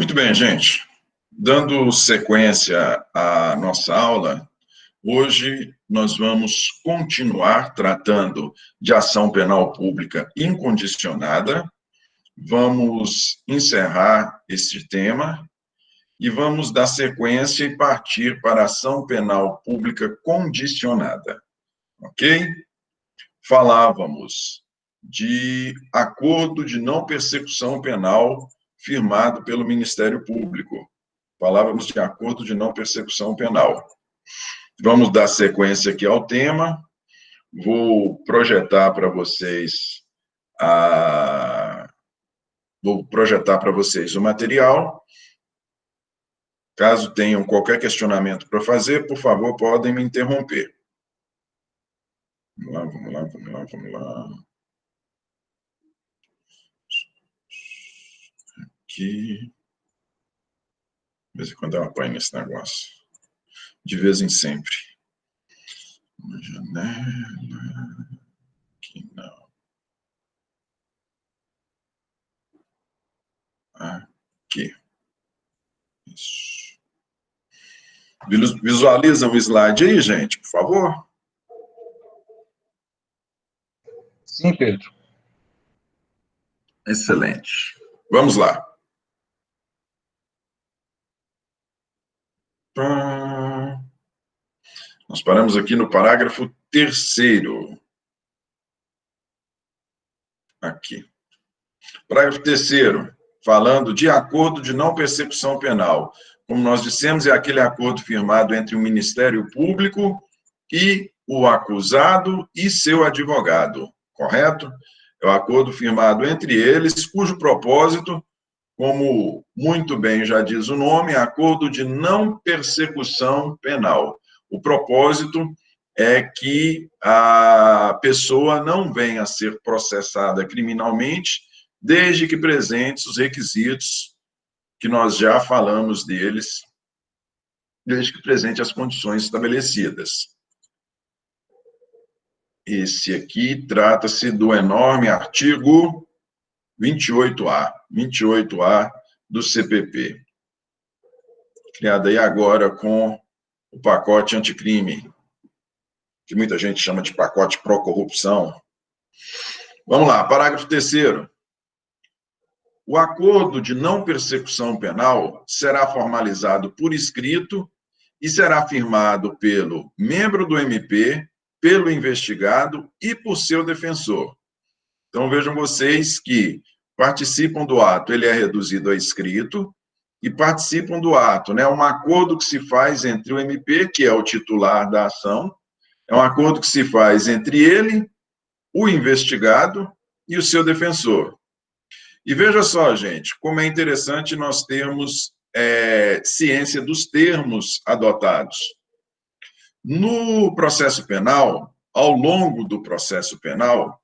Muito bem, gente. Dando sequência à nossa aula, hoje nós vamos continuar tratando de ação penal pública incondicionada. Vamos encerrar este tema e vamos dar sequência e partir para a ação penal pública condicionada. Ok? Falávamos de acordo de não persecução penal firmado pelo Ministério Público. Falávamos de acordo de não persecução penal. Vamos dar sequência aqui ao tema. Vou projetar para vocês o material. Caso tenham qualquer questionamento para fazer, por favor, podem me interromper. Vamos lá. Aqui. De vez em quando eu apanho nesse negócio. De vez em sempre. Uma janela. Aqui não. Aqui. Isso. Visualizam o slide aí, gente, por favor? Sim, Pedro. Excelente. Vamos lá. Nós paramos aqui no parágrafo 3º. Aqui. Parágrafo 3º, falando de acordo de não persecução penal. Como nós dissemos, é aquele acordo firmado entre o Ministério Público e o acusado e seu advogado, correto? É o acordo firmado entre eles, cujo propósito, como muito bem já diz o nome, é acordo de não persecução penal. O propósito é que a pessoa não venha a ser processada criminalmente, desde que presentes os requisitos que nós já falamos deles, desde que presente as condições estabelecidas. Esse aqui trata-se do enorme artigo 28A do CPP, criado aí agora com o pacote anticrime, que muita gente chama de pacote pró-corrupção. Vamos lá, parágrafo 3º. O acordo de não persecução penal será formalizado por escrito e será firmado pelo membro do MP, pelo investigado e por seu defensor. Então, vejam vocês que participam do ato, ele é reduzido a escrito, e participam do ato, né? Um acordo que se faz entre o MP, que é o titular da ação, é um acordo que se faz entre ele, o investigado e o seu defensor. E veja só, gente, como é interessante nós termos ciência dos termos adotados. No processo penal, ao longo do processo penal,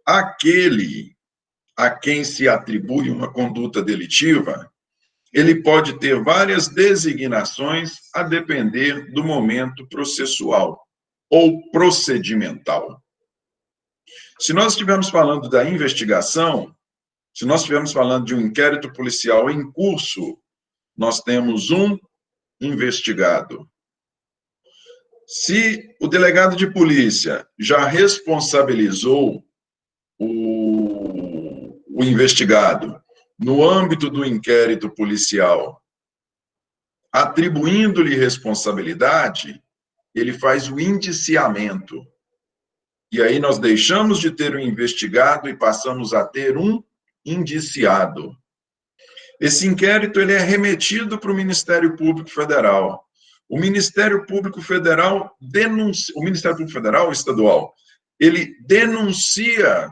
aquele a quem se atribui uma conduta delitiva, ele pode ter várias designações a depender do momento processual ou procedimental. Se nós estivermos falando da investigação, se nós estivermos falando de um inquérito policial em curso, nós temos um investigado. Se o delegado de polícia já responsabilizou o investigado no âmbito do inquérito policial, atribuindo-lhe responsabilidade, ele faz o indiciamento. E aí nós deixamos de ter um investigado e passamos a ter um indiciado. Esse inquérito ele é remetido para o Ministério Público Federal. O Ministério Público Federal denuncia, o Ministério Público Federal estadual, ele denuncia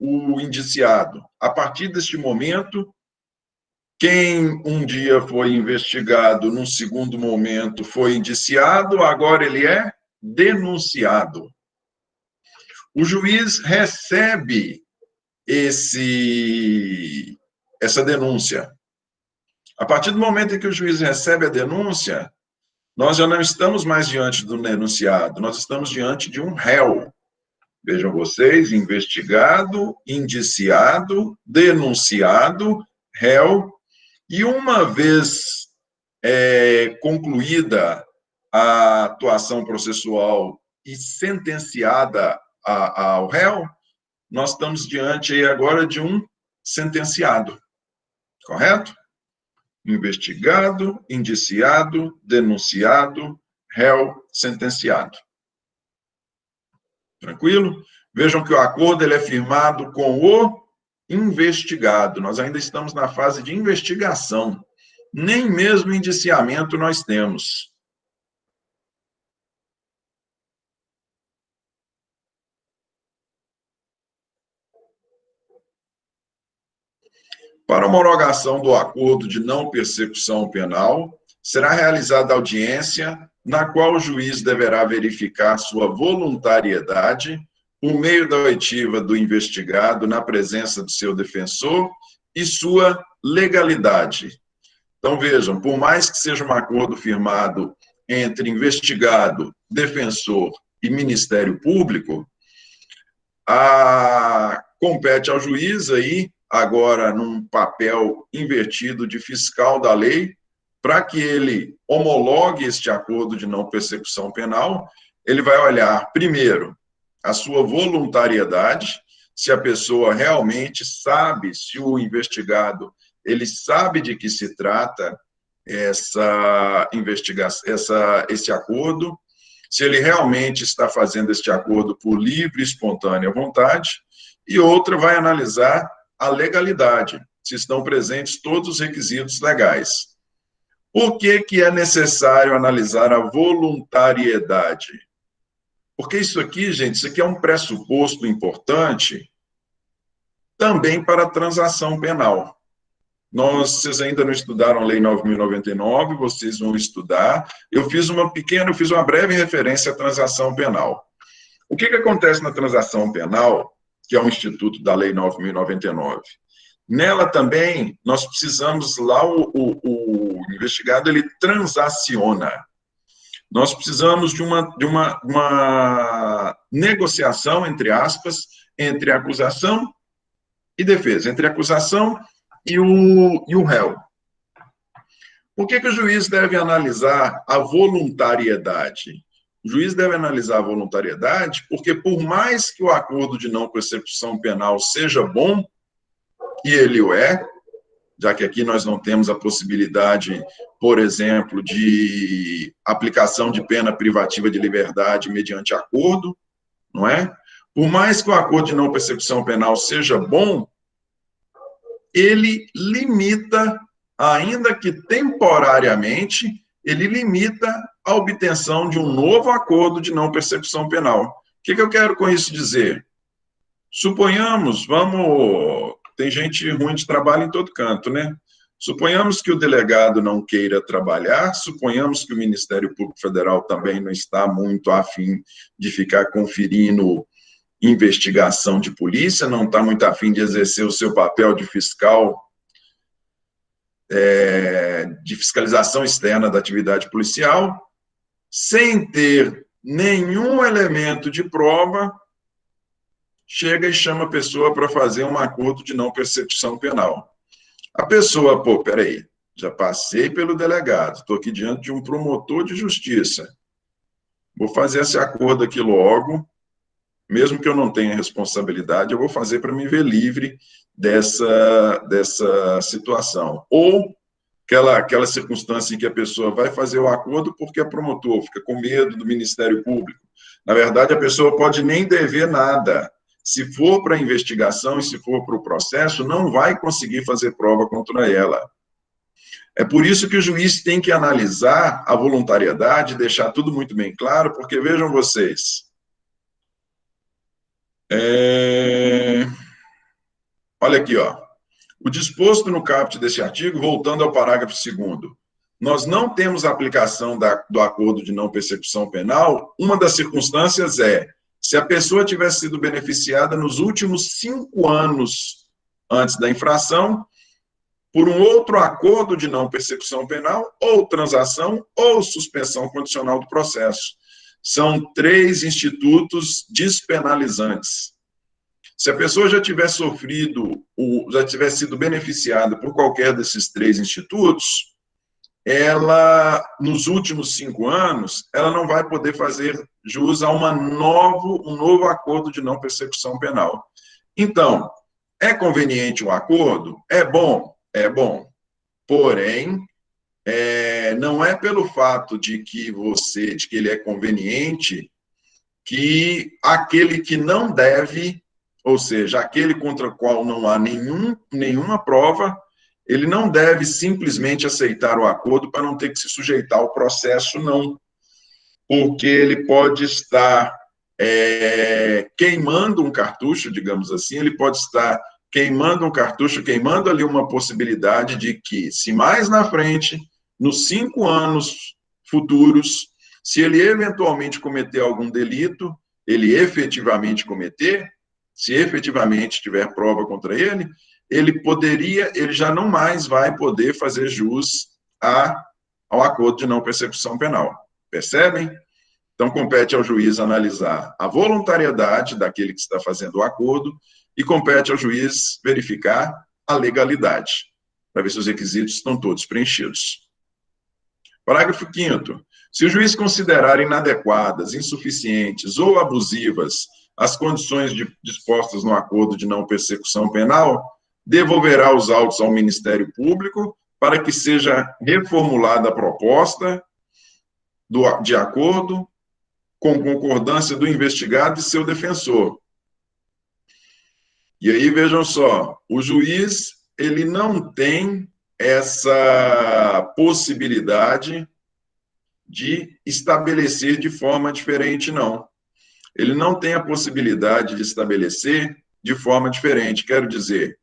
o indiciado. A partir deste momento, quem um dia foi investigado, num segundo momento foi indiciado, agora ele é denunciado. O juiz recebe essa denúncia. A partir do momento em que o juiz recebe a denúncia, nós já não estamos mais diante do denunciado, nós estamos diante de um réu. Vejam vocês, investigado, indiciado, denunciado, réu. E uma vez concluída a atuação processual e sentenciada ao réu, nós estamos diante aí agora de um sentenciado, correto? Investigado, indiciado, denunciado, réu, sentenciado. Tranquilo? Vejam que o acordo ele é firmado com o investigado. Nós ainda estamos na fase de investigação. Nem mesmo indiciamento nós temos. Para a homologação do acordo de não persecução penal, será realizada audiência na qual o juiz deverá verificar sua voluntariedade por meio da oitiva do investigado na presença do seu defensor e sua legalidade. Então, vejam, por mais que seja um acordo firmado entre investigado, defensor e Ministério Público, compete ao juiz aí, agora num papel invertido de fiscal da lei, para que ele homologue este acordo de não persecução penal, ele vai olhar, primeiro, a sua voluntariedade, se a pessoa realmente sabe, se o investigado, ele sabe de que se trata essa investigação, esse acordo, se ele realmente está fazendo este acordo por livre e espontânea vontade, e outra vai analisar a legalidade, se estão presentes todos os requisitos legais. Por que que é necessário analisar a voluntariedade? Porque isso aqui, gente, isso aqui é um pressuposto importante também para a transação penal. Vocês ainda não estudaram a Lei 9.099, vocês vão estudar. Eu fiz uma breve referência à transação penal. O que acontece na transação penal, que é um instituto da Lei 9.099? Nela também, nós precisamos, lá o investigado, ele transaciona. Nós precisamos de uma negociação, entre aspas, entre a acusação e defesa, entre a acusação e o réu. Por que o juiz deve analisar a voluntariedade? O juiz deve analisar a voluntariedade porque, por mais que o acordo de não persecução penal seja bom, e ele o é, já que aqui nós não temos a possibilidade, por exemplo, de aplicação de pena privativa de liberdade mediante acordo, não é? Por mais que o acordo de não persecução penal seja bom, ele limita, ainda que temporariamente, ele limita a obtenção de um novo acordo de não persecução penal. O que eu quero com isso dizer? Suponhamos, tem gente ruim de trabalho em todo canto, né? Suponhamos que o delegado não queira trabalhar, suponhamos que o Ministério Público Federal também não está muito afim de ficar conferindo investigação de polícia, não está muito afim de exercer o seu papel de fiscal, de fiscalização externa da atividade policial, sem ter nenhum elemento de prova, chega e chama a pessoa para fazer um acordo de não persecução penal. A pessoa, peraí, já passei pelo delegado, estou aqui diante de um promotor de justiça, vou fazer esse acordo aqui logo, mesmo que eu não tenha responsabilidade, eu vou fazer para me ver livre dessa situação. Ou aquela circunstância em que a pessoa vai fazer o acordo porque é promotor, fica com medo do Ministério Público. Na verdade, a pessoa pode nem dever nada. Se for para a investigação e se for para o processo, não vai conseguir fazer prova contra ela. É por isso que o juiz tem que analisar a voluntariedade, deixar tudo muito bem claro, porque vejam vocês, olha aqui, ó. O disposto no caput desse artigo, voltando ao parágrafo 2º, nós não temos aplicação do acordo de não persecução penal, uma das circunstâncias é se a pessoa tivesse sido beneficiada nos últimos 5 anos antes da infração, por um outro acordo de não persecução penal, ou transação, ou suspensão condicional do processo. São 3 institutos despenalizantes. Se a pessoa já tiver sofrido, já tiver sido beneficiada por qualquer desses 3 institutos, ela, nos últimos 5 anos, ela não vai poder fazer jus a um novo acordo de não persecução penal. Então, é conveniente o acordo? É bom? É bom. Porém, não é pelo fato de que ele é conveniente, que aquele que não deve, ou seja, aquele contra o qual não há nenhuma prova, ele não deve simplesmente aceitar o acordo para não ter que se sujeitar ao processo, não. Porque ele pode estar queimando um cartucho, digamos assim, ele pode estar queimando um cartucho, queimando ali uma possibilidade de que, se mais na frente, nos 5 anos futuros, se ele eventualmente cometer algum delito, ele efetivamente cometer, se efetivamente tiver prova contra ele, ele já não mais vai poder fazer jus ao acordo de não persecução penal. Percebem? Então, compete ao juiz analisar a voluntariedade daquele que está fazendo o acordo e compete ao juiz verificar a legalidade, para ver se os requisitos estão todos preenchidos. Parágrafo 5º. Se o juiz considerar inadequadas, insuficientes ou abusivas as condições dispostas no acordo de não persecução penal, devolverá os autos ao Ministério Público para que seja reformulada a proposta de acordo com concordância do investigado e seu defensor. E aí, vejam só, o juiz, ele não tem essa possibilidade de estabelecer de forma diferente, não. Ele não tem a possibilidade de estabelecer de forma diferente. Quero dizer,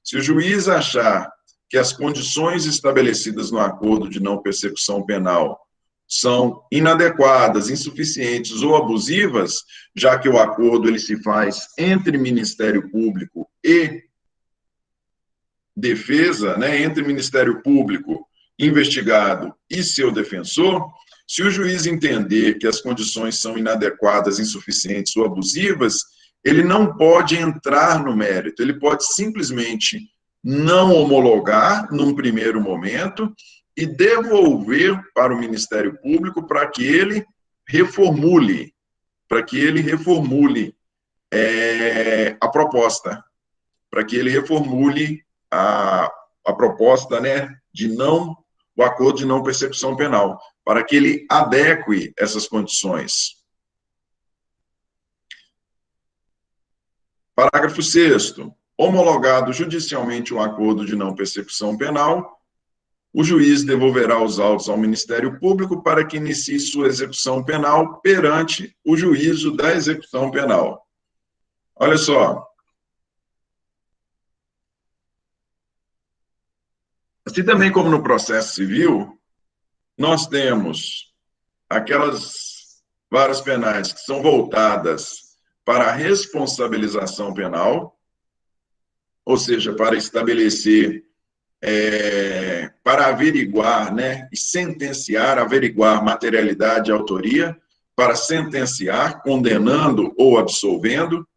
se o juiz achar que as condições estabelecidas no acordo de não persecução penal são inadequadas, insuficientes ou abusivas, já que o acordo ele se faz entre Ministério Público e defesa, né, entre Ministério Público, investigado e seu defensor, se o juiz entender que as condições são inadequadas, insuficientes ou abusivas, ele não pode entrar no mérito, ele pode simplesmente não homologar num primeiro momento e devolver para o Ministério Público para que ele reformule, a proposta, para que ele reformule a proposta, né, o acordo de não persecução penal, para que ele adeque essas condições. Parágrafo 6º. Homologado judicialmente o acordo de não persecução penal, o juiz devolverá os autos ao Ministério Público para que inicie sua execução penal perante o juízo da execução penal. Olha só. Assim também como no processo civil, nós temos aquelas varas penais que são voltadas para a responsabilização penal, ou seja, para estabelecer, para averiguar, né, e sentenciar, averiguar materialidade e autoria, para sentenciar, condenando ou absolvendo.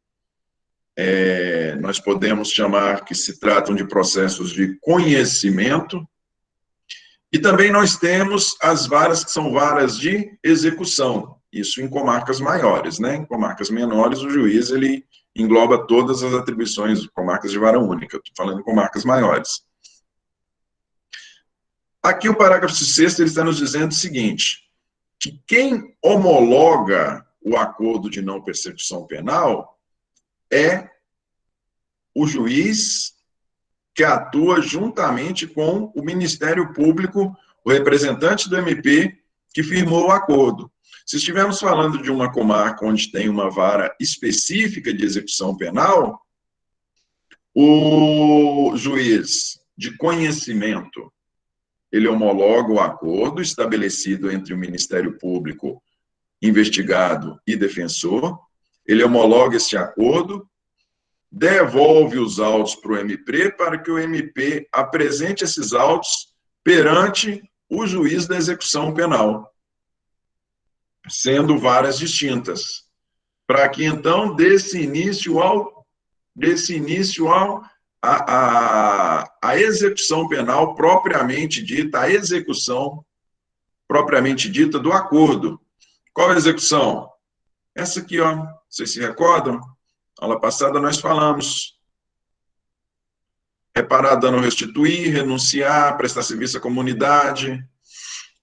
Nós podemos chamar que se tratam de processos de conhecimento. E também nós temos as varas que são varas de execução, isso em comarcas maiores, né? Em comarcas menores, o juiz, ele engloba todas as atribuições de comarcas de vara única, estou falando em comarcas maiores. Aqui o parágrafo 6º, ele está nos dizendo o seguinte, que quem homologa o acordo de não persecução penal é o juiz que atua juntamente com o Ministério Público, o representante do MP, que firmou o acordo. Se estivermos falando de uma comarca onde tem uma vara específica de execução penal, o juiz de conhecimento, ele homologa o acordo estabelecido entre o Ministério Público, investigado e defensor, ele homologa esse acordo, devolve os autos para o MP para que o MP apresente esses autos perante o juiz da execução penal, sendo varas distintas, para que então dê-se início ao desse início a execução penal propriamente dita, a execução propriamente dita do acordo. Qual a execução? Essa aqui, ó, vocês se recordam? Aula passada nós falamos. Reparar, dano, restituir, renunciar, prestar serviço à comunidade,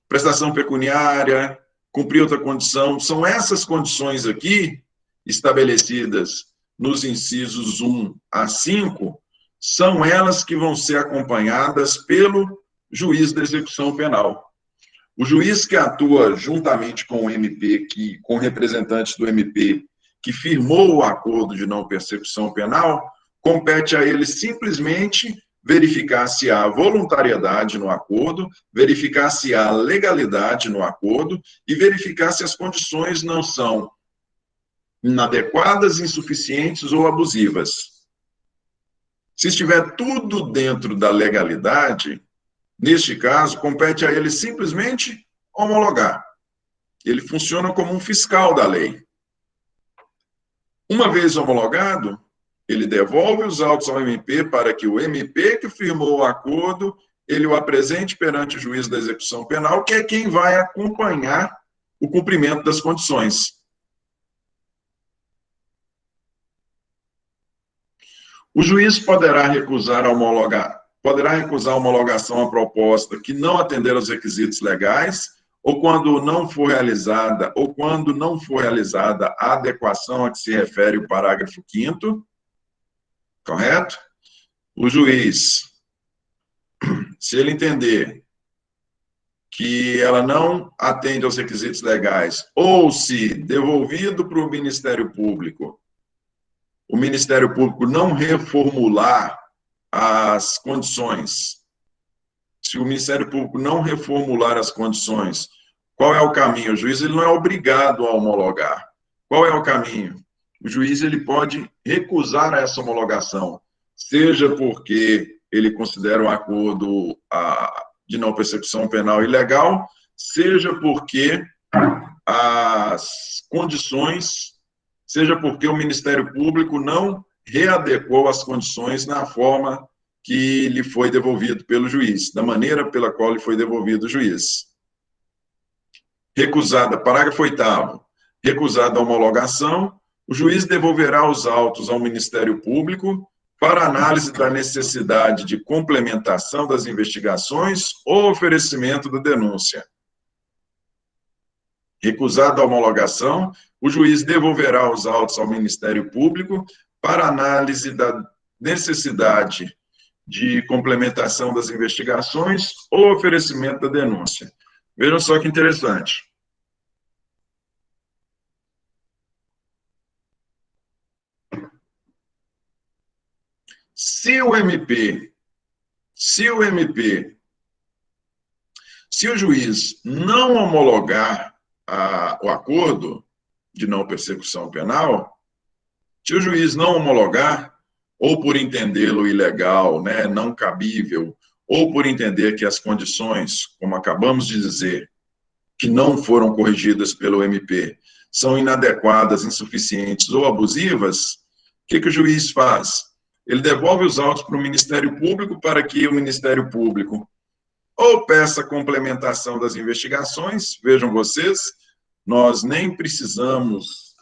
prestação pecuniária, cumprir outra condição. São essas condições aqui, estabelecidas nos incisos 1 a 5, são elas que vão ser acompanhadas pelo juiz da execução penal. O juiz que atua juntamente com o MP, com representantes do MP, que firmou o acordo de não persecução penal, compete a ele simplesmente verificar se há voluntariedade no acordo, verificar se há legalidade no acordo e verificar se as condições não são inadequadas, insuficientes ou abusivas. Se estiver tudo dentro da legalidade, neste caso, compete a ele simplesmente homologar. Ele funciona como um fiscal da lei. Uma vez homologado, ele devolve os autos ao MP para que o MP que firmou o acordo, ele o apresente perante o juiz da execução penal, que é quem vai acompanhar o cumprimento das condições. O juiz poderá recusar a homologação à proposta que não atender aos requisitos legais, ou quando não for realizada a adequação a que se refere o parágrafo 5º, correto? O juiz, se ele entender que ela não atende aos requisitos legais, ou se devolvido para o Ministério Público não reformular as condições, se o Ministério Público não reformular as condições, qual é o caminho? O juiz ele não é obrigado a homologar. Qual é o caminho? O juiz ele pode recusar essa homologação, seja porque ele considera um acordo de não persecução penal ilegal, seja porque as condições, seja porque o Ministério Público não readequou as condições na forma que lhe foi devolvido pelo juiz, da maneira pela qual lhe foi devolvido o juiz. Recusada, parágrafo 8º, recusada a homologação, o juiz devolverá os autos ao Ministério Público para análise da necessidade de complementação das investigações ou oferecimento da denúncia. Recusada a homologação, o juiz devolverá os autos ao Ministério Público para análise da necessidade de complementação das investigações ou oferecimento da denúncia. Vejam só que interessante. Se o juiz não homologar o acordo de não persecução penal, se o juiz não homologar, ou por entendê-lo ilegal, né, não cabível, ou por entender que as condições, como acabamos de dizer, que não foram corrigidas pelo MP, são inadequadas, insuficientes ou abusivas, o que o juiz faz? Ele devolve os autos para o Ministério Público para que o Ministério Público ou peça complementação das investigações, vejam vocês, nós nem precisamos,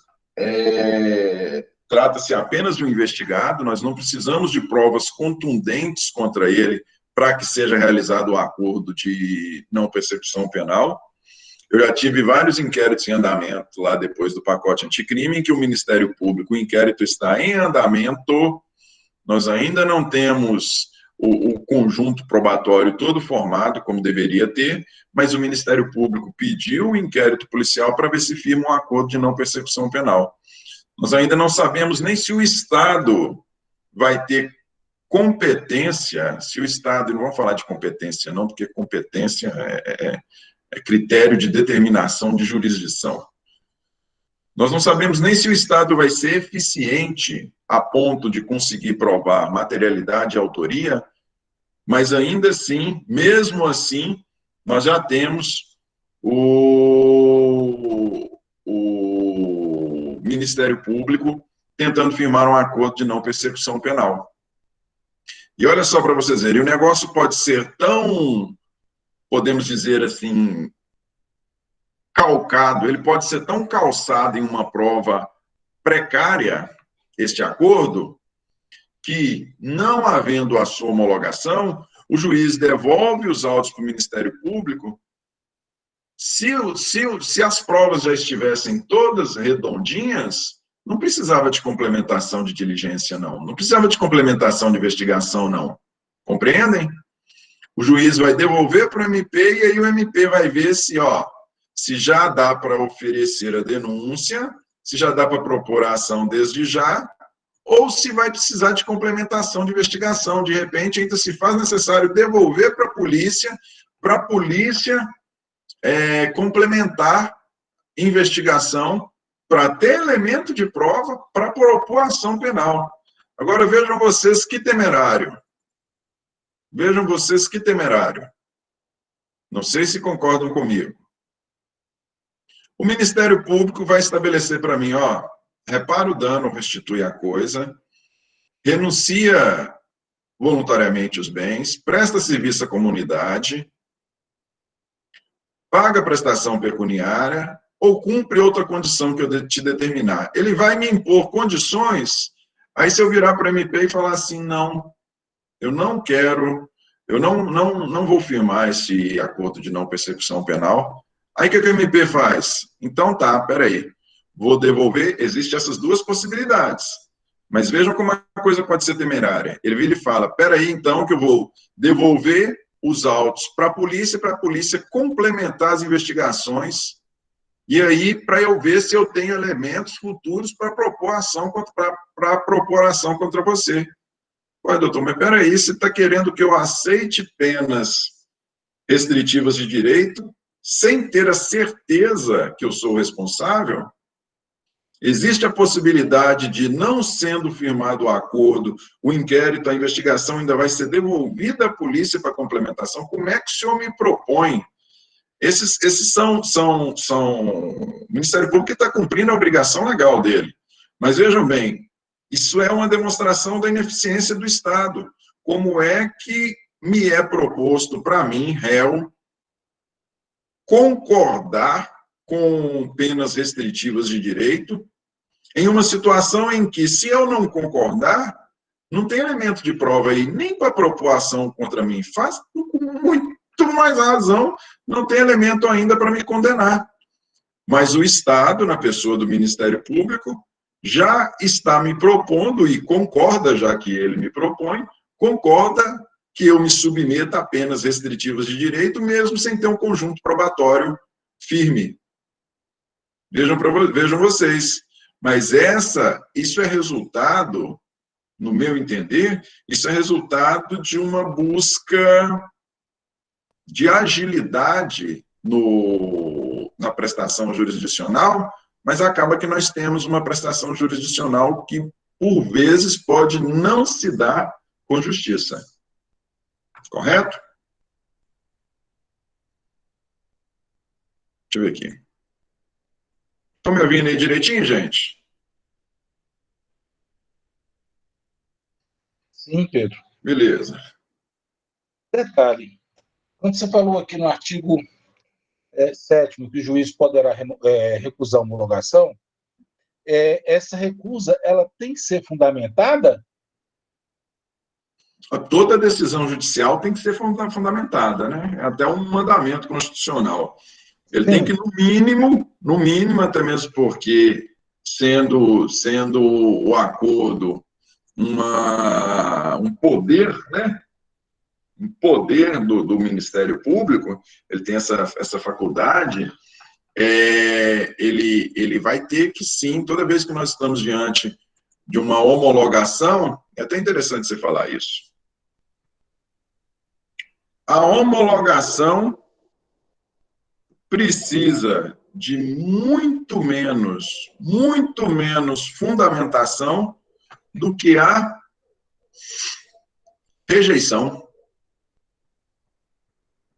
trata-se apenas de um investigado, nós não precisamos de provas contundentes contra ele para que seja realizado o acordo de não persecução penal. Eu já tive vários inquéritos em andamento lá depois do pacote anticrime, em que o Ministério Público, o inquérito está em andamento, nós ainda não temos o conjunto probatório todo formado, como deveria ter, mas o Ministério Público pediu o inquérito policial para ver se firma um acordo de não persecução penal. Nós ainda não sabemos nem se o Estado vai ter competência, se o Estado, não vamos falar de competência não, porque competência é critério de determinação de jurisdição. Nós não sabemos nem se o Estado vai ser eficiente a ponto de conseguir provar materialidade e autoria, mas ainda assim, mesmo assim, nós já temos o Ministério Público tentando firmar um acordo de não persecução penal. E olha só para vocês verem, o negócio pode ser tão, podemos dizer assim, calcado, ele pode ser tão calçado em uma prova precária, este acordo, que, não havendo a sua homologação, o juiz devolve os autos para o Ministério Público. Se as provas já estivessem todas redondinhas, não precisava de complementação de diligência, não. Não precisava de complementação de investigação, não. Compreendem? O juiz vai devolver para o MP e aí o MP vai ver se já dá para oferecer a denúncia, se já dá para propor a ação desde já, ou se vai precisar de complementação de investigação. De repente, ainda se faz necessário devolver para a polícia complementar investigação para ter elemento de prova para propor ação penal. Agora, vejam vocês que temerário. Vejam vocês que temerário. Não sei se concordam comigo. O Ministério Público vai estabelecer para mim, repara o dano, restitui a coisa, renuncia voluntariamente os bens, presta serviço à comunidade, paga prestação pecuniária ou cumpre outra condição que eu te determinar. Ele vai me impor condições, aí se eu virar para o MP e falar assim, não, eu não quero, eu não vou firmar esse acordo de não persecução penal, aí o que o MP faz? Então tá, peraí, vou devolver, existem essas duas possibilidades, mas vejam como a coisa pode ser temerária. Ele vira e fala, peraí, então que eu vou devolver os autos para a polícia complementar as investigações, e aí para eu ver se eu tenho elementos futuros para propor ação contra você. Ué, doutor, mas peraí, você está querendo que eu aceite penas restritivas de direito sem ter a certeza que eu sou responsável? Existe a possibilidade de, não sendo firmado o acordo, o inquérito, a investigação ainda vai ser devolvida à polícia para complementação? Como é que o senhor me propõe? Esses são o Ministério Público que está cumprindo a obrigação legal dele. Mas vejam bem, isso é uma demonstração da ineficiência do Estado. Como é que me é proposto para mim, réu, concordar com penas restritivas de direito, em uma situação em que, se eu não concordar, não tem elemento de prova aí, nem para propor ação contra mim, faz com muito mais razão, não tem elemento ainda para me condenar. Mas o Estado, na pessoa do Ministério Público, já está me propondo, e concorda, já que ele me propõe, concorda que eu me submeta a penas restritivas de direito, mesmo sem ter um conjunto probatório firme. Vejam vocês. Mas isso é resultado, no meu entender, isso é resultado de uma busca de agilidade na prestação jurisdicional, mas acaba que nós temos uma prestação jurisdicional que, por vezes, pode não se dar com justiça. Correto? Deixa eu ver aqui. Estão me ouvindo aí direitinho, gente? Sim, Pedro. Beleza. Detalhe, quando você falou aqui no artigo 7º que o juiz poderá recusar a homologação, essa recusa ela tem que ser fundamentada? Toda decisão judicial tem que ser fundamentada, né? É até um mandamento constitucional. Ele tem que, no mínimo, até mesmo porque, sendo o acordo um poder, né? Um poder do Ministério Público, ele tem essa faculdade, ele vai ter que, sim, toda vez que nós estamos diante de uma homologação, é até interessante você falar isso. A homologação precisa de muito menos fundamentação do que a rejeição.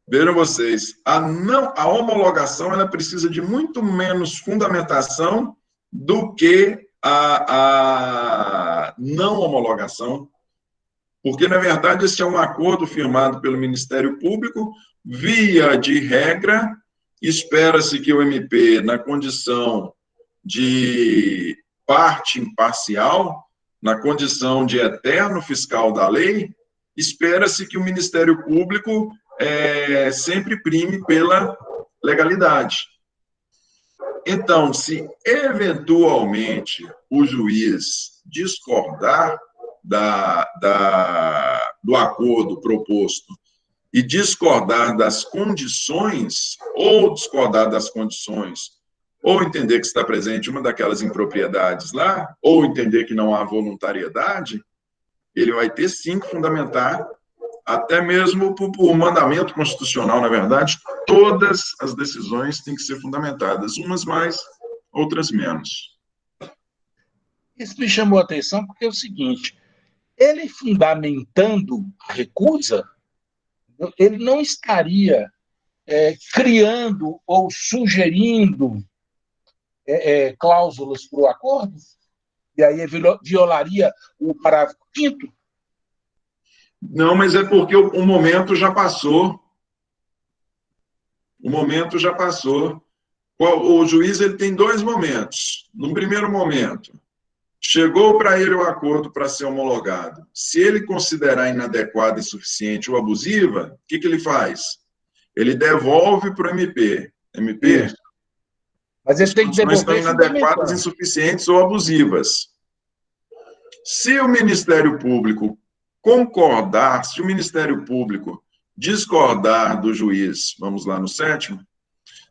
Vejam vocês, a homologação ela precisa de muito menos fundamentação do que a não homologação, porque, na verdade, esse é um acordo firmado pelo Ministério Público, via de regra, espera-se que o MP, na condição de parte imparcial, na condição de eterno fiscal da lei, espera-se que o Ministério Público sempre prime pela legalidade. Então, se eventualmente o juiz discordar do acordo proposto e discordar das condições, ou discordar das condições, ou entender que está presente uma daquelas impropriedades lá, ou entender que não há voluntariedade, ele vai ter sim que fundamentar, até mesmo por mandamento constitucional, na verdade, todas as decisões têm que ser fundamentadas, umas mais, outras menos. Isso me chamou a atenção porque é o seguinte, ele fundamentando a recusa, ele não estaria criando ou sugerindo cláusulas para o acordo, e aí violaria o parágrafo 5º? Não, mas é porque o momento já passou. O momento já passou. O juiz ele tem dois momentos. No primeiro momento, chegou para ele o acordo para ser homologado. Se ele considerar inadequada, insuficiente ou abusiva, o que ele faz? Ele devolve para o MP. MP, isso. Mas ele tem que devolver estão inadequadas, insuficientes ou abusivas. Se o Ministério Público concordar, se o Ministério Público discordar do juiz, vamos lá no 7º,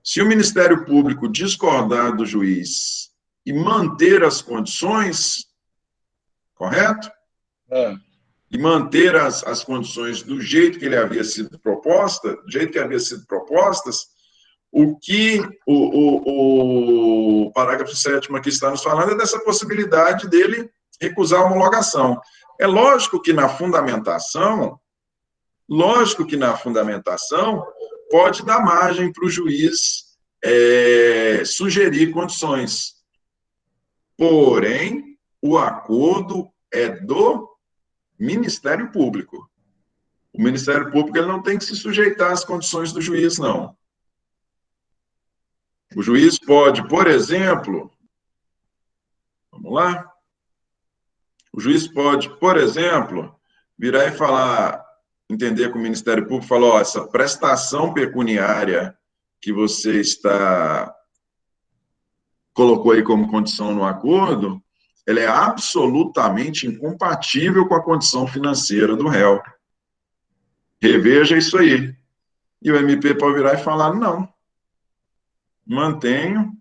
se o Ministério Público discordar do juiz e manter as condições, correto? E manter as condições do jeito que ele havia sido proposta, do jeito que havia sido propostas, o que o parágrafo 7º aqui está nos falando é dessa possibilidade dele recusar a homologação. É lógico que na fundamentação pode dar margem para o juiz sugerir condições. Porém, o acordo é do Ministério Público. O Ministério Público ele não tem que se sujeitar às condições do juiz, não. O juiz pode, por exemplo, vamos lá, o juiz pode, por exemplo, virar e falar, entender que o Ministério Público falou, essa prestação pecuniária que você colocou aí como condição no acordo, ela é absolutamente incompatível com a condição financeira do réu. Reveja isso aí. E o MP pode virar e falar, não, mantenho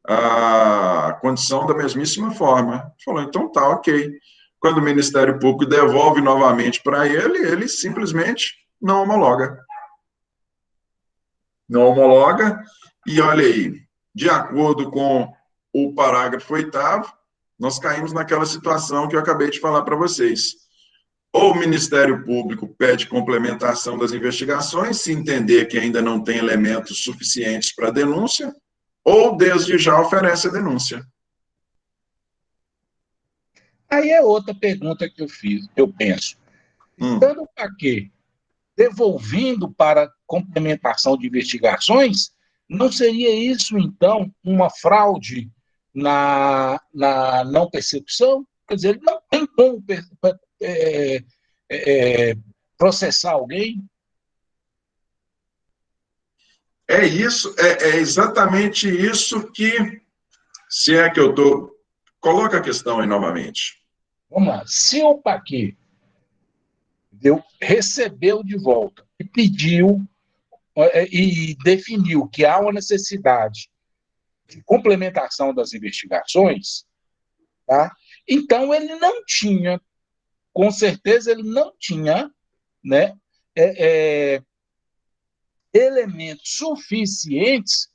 a condição da mesmíssima forma. Falou, então tá, ok. Quando o Ministério Público devolve novamente para ele simplesmente não homologa. Não homologa, e olha aí, de acordo com o parágrafo 8º, nós caímos naquela situação que eu acabei de falar para vocês. Ou o Ministério Público pede complementação das investigações, se entender que ainda não tem elementos suficientes para denúncia, ou desde já oferece a denúncia. Aí é outra pergunta que eu penso. Estando para quê? Devolvendo para complementação de investigações, não seria isso, então, uma fraude na não persecução? Quer dizer, ele não tem como processar alguém? É isso, é exatamente isso que, se é que eu estou... Coloca a questão aí novamente. Vamos lá. Se o Paquet recebeu de volta e pediu e definiu que há uma necessidade de complementação das investigações, tá? Então ele não tinha, com certeza ele não tinha, né, elementos suficientes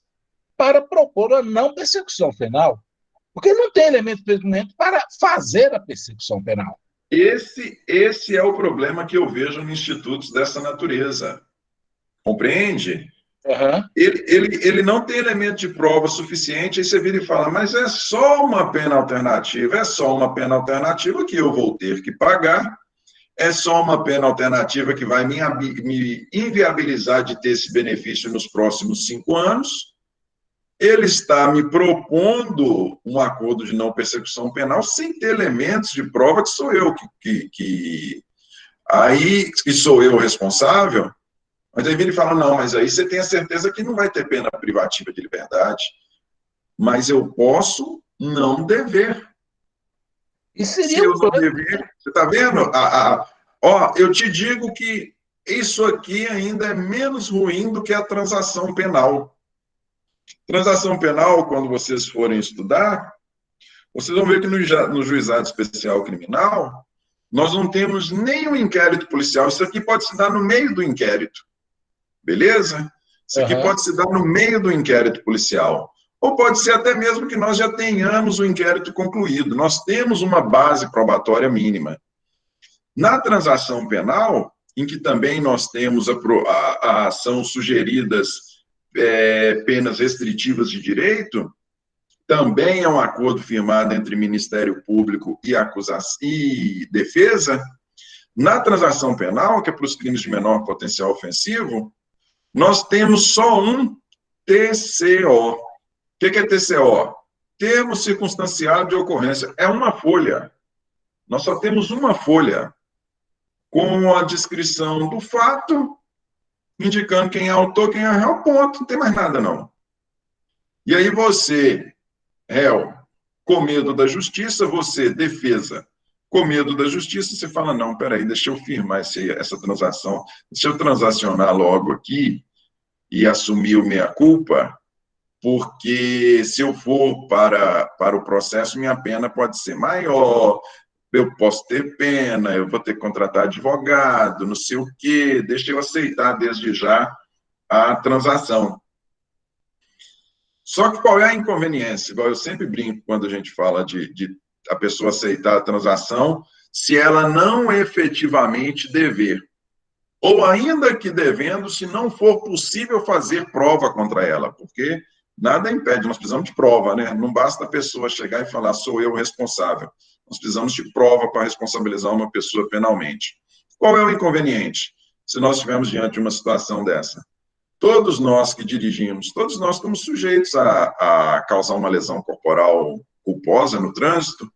para propor a não persecução penal, porque não tem elemento para fazer a persecução penal. Esse é o problema que eu vejo em institutos dessa natureza. Compreende? Uhum. Ele não tem elemento de prova suficiente, aí você vira e fala, mas é só uma pena alternativa, que eu vou ter que pagar, é só uma pena alternativa que vai me inviabilizar de ter esse benefício nos próximos 5 anos. Ele está me propondo um acordo de não persecução penal sem ter elementos de prova que sou eu que sou eu o responsável. Mas aí ele fala, não, mas aí você tem a certeza que não vai ter pena privativa de liberdade, mas eu posso não dever. E Se seria eu um não plano. dever, você está vendo? Ó, eu te digo que isso aqui ainda é menos ruim do que a transação penal. Transação penal, quando vocês forem estudar, vocês vão ver que no juizado especial criminal, nós não temos nenhum inquérito policial. Isso aqui pode se dar no meio do inquérito. Beleza? Isso aqui pode se dar no meio do inquérito policial. Ou pode ser até mesmo que nós já tenhamos o inquérito concluído. Nós temos uma base probatória mínima. Na transação penal, em que também nós temos a ação sugeridas penas restritivas de direito, também é um acordo firmado entre Ministério Público e defesa. Na transação penal, que é para os crimes de menor potencial ofensivo, nós temos só um TCO. O que é TCO? Termo circunstanciado de ocorrência. É uma folha. Nós só temos uma folha com a descrição do fato, indicando quem é autor, quem é réu, ponto. Não tem mais nada, não. E aí você, réu, com medo da justiça, você, defesa, com medo da justiça, você fala, não, peraí, deixa eu firmar essa transação, deixa eu transacionar logo aqui, e assumir o meia-culpa, porque se eu for para o processo, minha pena pode ser maior, eu posso ter pena, eu vou ter que contratar advogado, não sei o quê, deixa eu aceitar desde já a transação. Só que qual é a inconveniência? Igual eu sempre brinco quando a gente fala de a pessoa aceitar a transação, se ela não efetivamente dever. Ou ainda que devendo, se não for possível fazer prova contra ela, porque nada impede, nós precisamos de prova, né? Não basta a pessoa chegar e falar, sou eu o responsável. Nós precisamos de prova para responsabilizar uma pessoa penalmente. Qual é o inconveniente, se nós estivermos diante de uma situação dessa? Todos nós que dirigimos, todos nós estamos sujeitos a causar uma lesão corporal culposa no trânsito,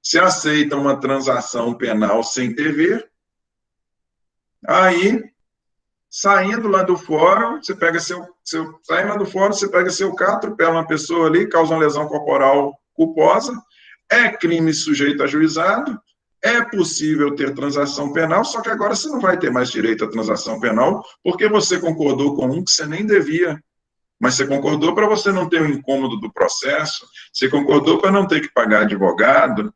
se aceita uma transação penal sem dever, aí, saindo lá do fórum, você pega saindo lá do fórum, você pega seu carro, atropela uma pessoa ali, causa uma lesão corporal culposa, é crime sujeito a juizado, é possível ter transação penal, só que agora você não vai ter mais direito à transação penal, porque você concordou com um que você nem devia, mas você concordou para você não ter o incômodo do processo, você concordou para não ter que pagar advogado.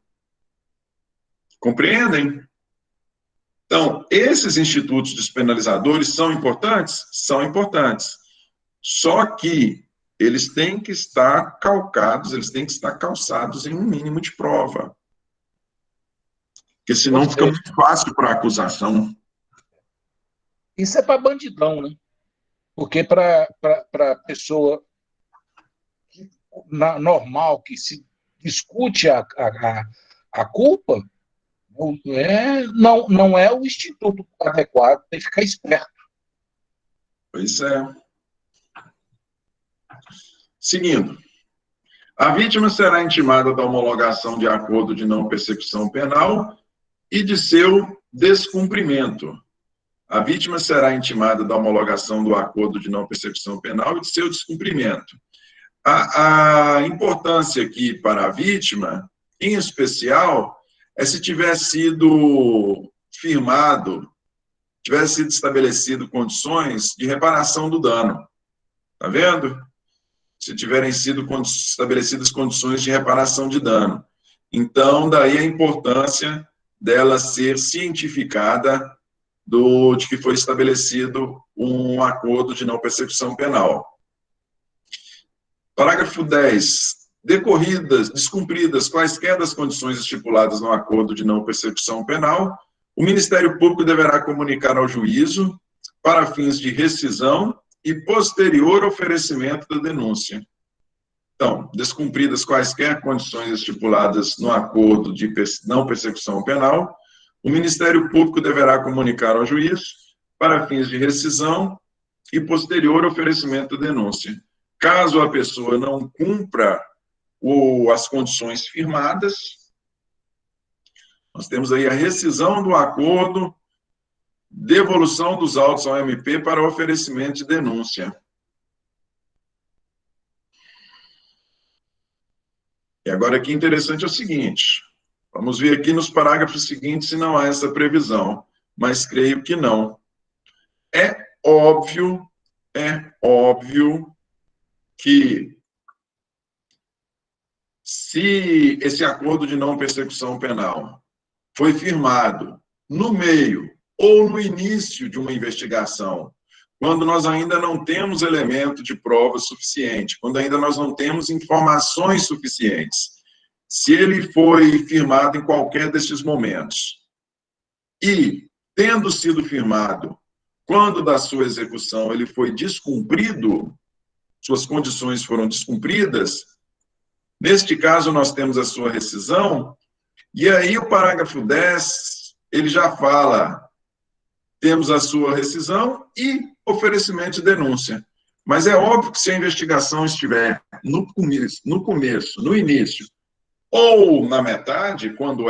Compreendem? Então, esses institutos despenalizadores são importantes? São importantes. Só que eles têm que estar calcados, eles têm que estar calçados em um mínimo de prova. Porque senão fica muito fácil para a acusação. Isso é para bandidão, né? Porque para pessoa normal que se discute a culpa, não é o instituto adequado, tem que ficar esperto. Pois é. Seguindo. A vítima será intimada da homologação de acordo de não persecução penal e de seu descumprimento. A vítima será intimada da homologação do acordo de não persecução penal e de seu descumprimento. A importância aqui para a vítima, em especial, é se tiver sido firmado, tivesse sido estabelecido condições de reparação do dano. Está vendo? Se tiverem sido estabelecidas condições de reparação de dano. Então, daí a importância dela ser cientificada de que foi estabelecido um acordo de não persecução penal. Parágrafo 10. Descumpridas quaisquer das condições estipuladas no acordo de não persecução penal, o Ministério Público deverá comunicar ao juízo, para fins de rescisão, e posterior oferecimento da denúncia. Então, descumpridas quaisquer condições estipuladas no acordo de não persecução penal, o Ministério Público deverá comunicar ao juiz para fins de rescisão e posterior oferecimento da denúncia. Caso a pessoa não cumpra as condições firmadas, nós temos aí a rescisão do acordo, devolução dos autos ao MP para oferecimento de denúncia. E agora aqui interessante é o seguinte, vamos ver aqui nos parágrafos seguintes se não há essa previsão, mas creio que não. É óbvio que se esse acordo de não persecução penal foi firmado no meio ou no início de uma investigação, quando nós ainda não temos elemento de prova suficiente, quando ainda nós não temos informações suficientes, se ele foi firmado em qualquer desses momentos e, tendo sido firmado, quando da sua execução ele foi descumprido, suas condições foram descumpridas, neste caso nós temos a sua rescisão, e aí o parágrafo 10, ele já fala, temos a sua rescisão e oferecimento de denúncia. Mas é óbvio que se a investigação estiver no começo, no início, ou na metade, quando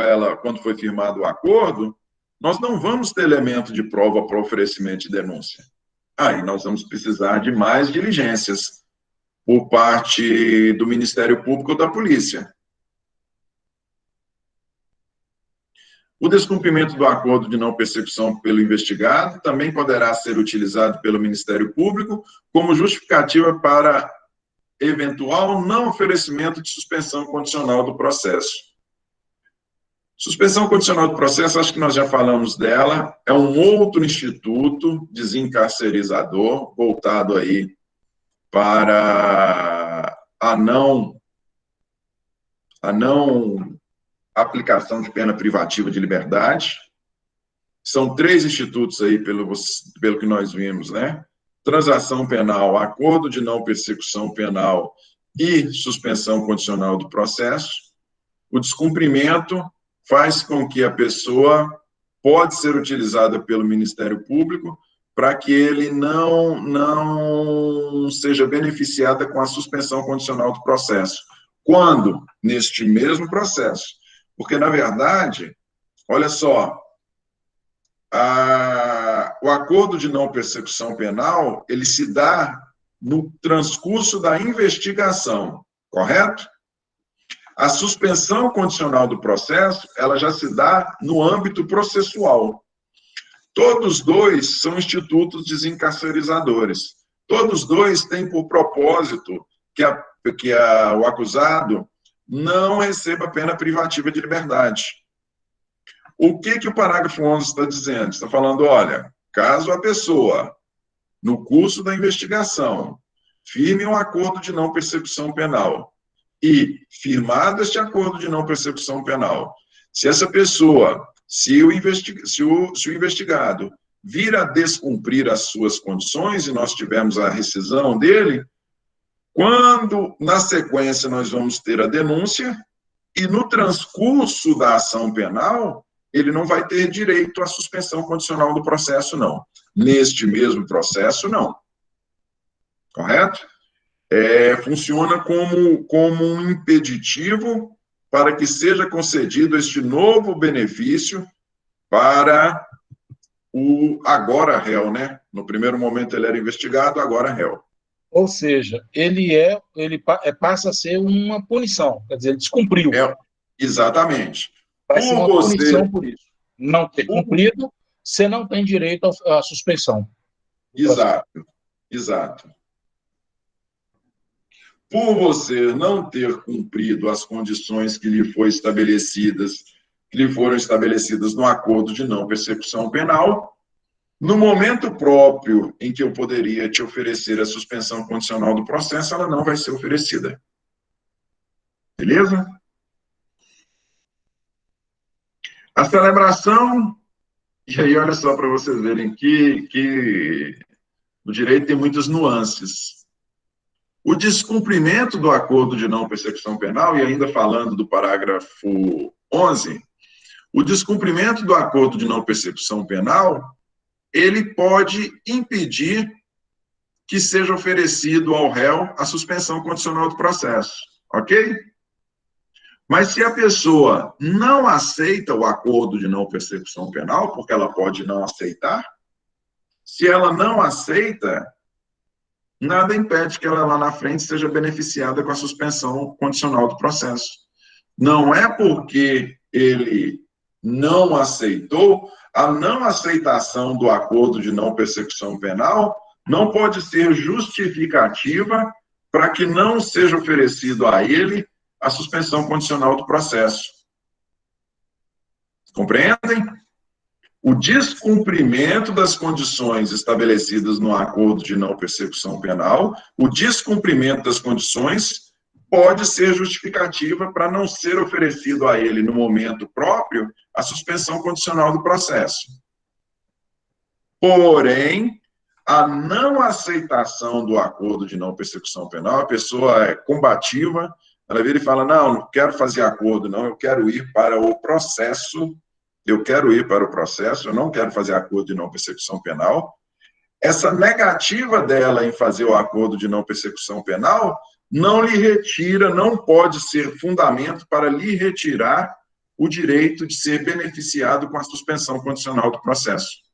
foi firmado o acordo, nós não vamos ter elemento de prova para oferecimento de denúncia. Aí nós vamos precisar de mais diligências por parte do Ministério Público ou da Polícia. O descumprimento do acordo de não persecução pelo investigado também poderá ser utilizado pelo Ministério Público como justificativa para eventual não oferecimento de suspensão condicional do processo. Suspensão condicional do processo, acho que nós já falamos dela, é um outro instituto desencarcerizador, voltado aí para a não aplicação de pena privativa de liberdade. São 3 institutos aí, pelo que nós vimos, né? Transação penal, acordo de não persecução penal e suspensão condicional do processo. O descumprimento faz com que a pessoa pode ser utilizada pelo Ministério Público para que ele não seja beneficiada com a suspensão condicional do processo. Quando? Neste mesmo processo. Porque, na verdade, olha só, o acordo de não persecução penal, ele se dá no transcurso da investigação, correto? A suspensão condicional do processo, ela já se dá no âmbito processual. Todos dois são institutos desencarcerizadores. Todos dois têm por propósito que o acusado não receba pena privativa de liberdade. O que o parágrafo 11 está dizendo? Está falando, olha, caso a pessoa, no curso da investigação, firme um acordo de não persecução penal e, firmado este acordo de não persecução penal, se essa pessoa, se o investigado vir a descumprir as suas condições e nós tivermos a rescisão dele, quando, na sequência, nós vamos ter a denúncia e, no transcurso da ação penal, ele não vai ter direito à suspensão condicional do processo, não. Neste mesmo processo, não. Correto? Funciona como um impeditivo para que seja concedido este novo benefício para o agora réu, né? No primeiro momento ele era investigado, agora réu. Ou seja, ele passa a ser uma punição, quer dizer, ele descumpriu. Exatamente. Vai ser uma punição por isso. Não ter cumprido, você não tem direito à suspensão. Exato. Por você não ter cumprido as condições que lhe foram estabelecidas no acordo de não persecução penal, no momento próprio em que eu poderia te oferecer a suspensão condicional do processo, ela não vai ser oferecida. Beleza? A celebração, e aí olha só para vocês verem que O direito tem muitas nuances. O descumprimento do acordo de não persecução penal, e ainda falando do parágrafo 11, o descumprimento do acordo de não persecução penal, ele pode impedir que seja oferecido ao réu a suspensão condicional do processo, ok? Mas se a pessoa não aceita o acordo de não persecução penal, porque ela pode não aceitar, se ela não aceita, nada impede que ela lá na frente seja beneficiada com a suspensão condicional do processo. Não é porque ele não aceitou, a não aceitação do acordo de não persecução penal não pode ser justificativa para que não seja oferecido a ele a suspensão condicional do processo. Compreendem? O descumprimento das condições estabelecidas no acordo de não persecução penal, o descumprimento das condições pode ser justificativa para não ser oferecido a ele, no momento próprio, a suspensão condicional do processo. Porém, a não aceitação do acordo de não persecução penal, a pessoa é combativa, ela vira e fala, não quero fazer acordo, não, eu quero ir para o processo, eu não quero fazer acordo de não persecução penal. Essa negativa dela em fazer o acordo de não persecução penal não lhe retira, não pode ser fundamento para lhe retirar o direito de ser beneficiado com a suspensão condicional do processo.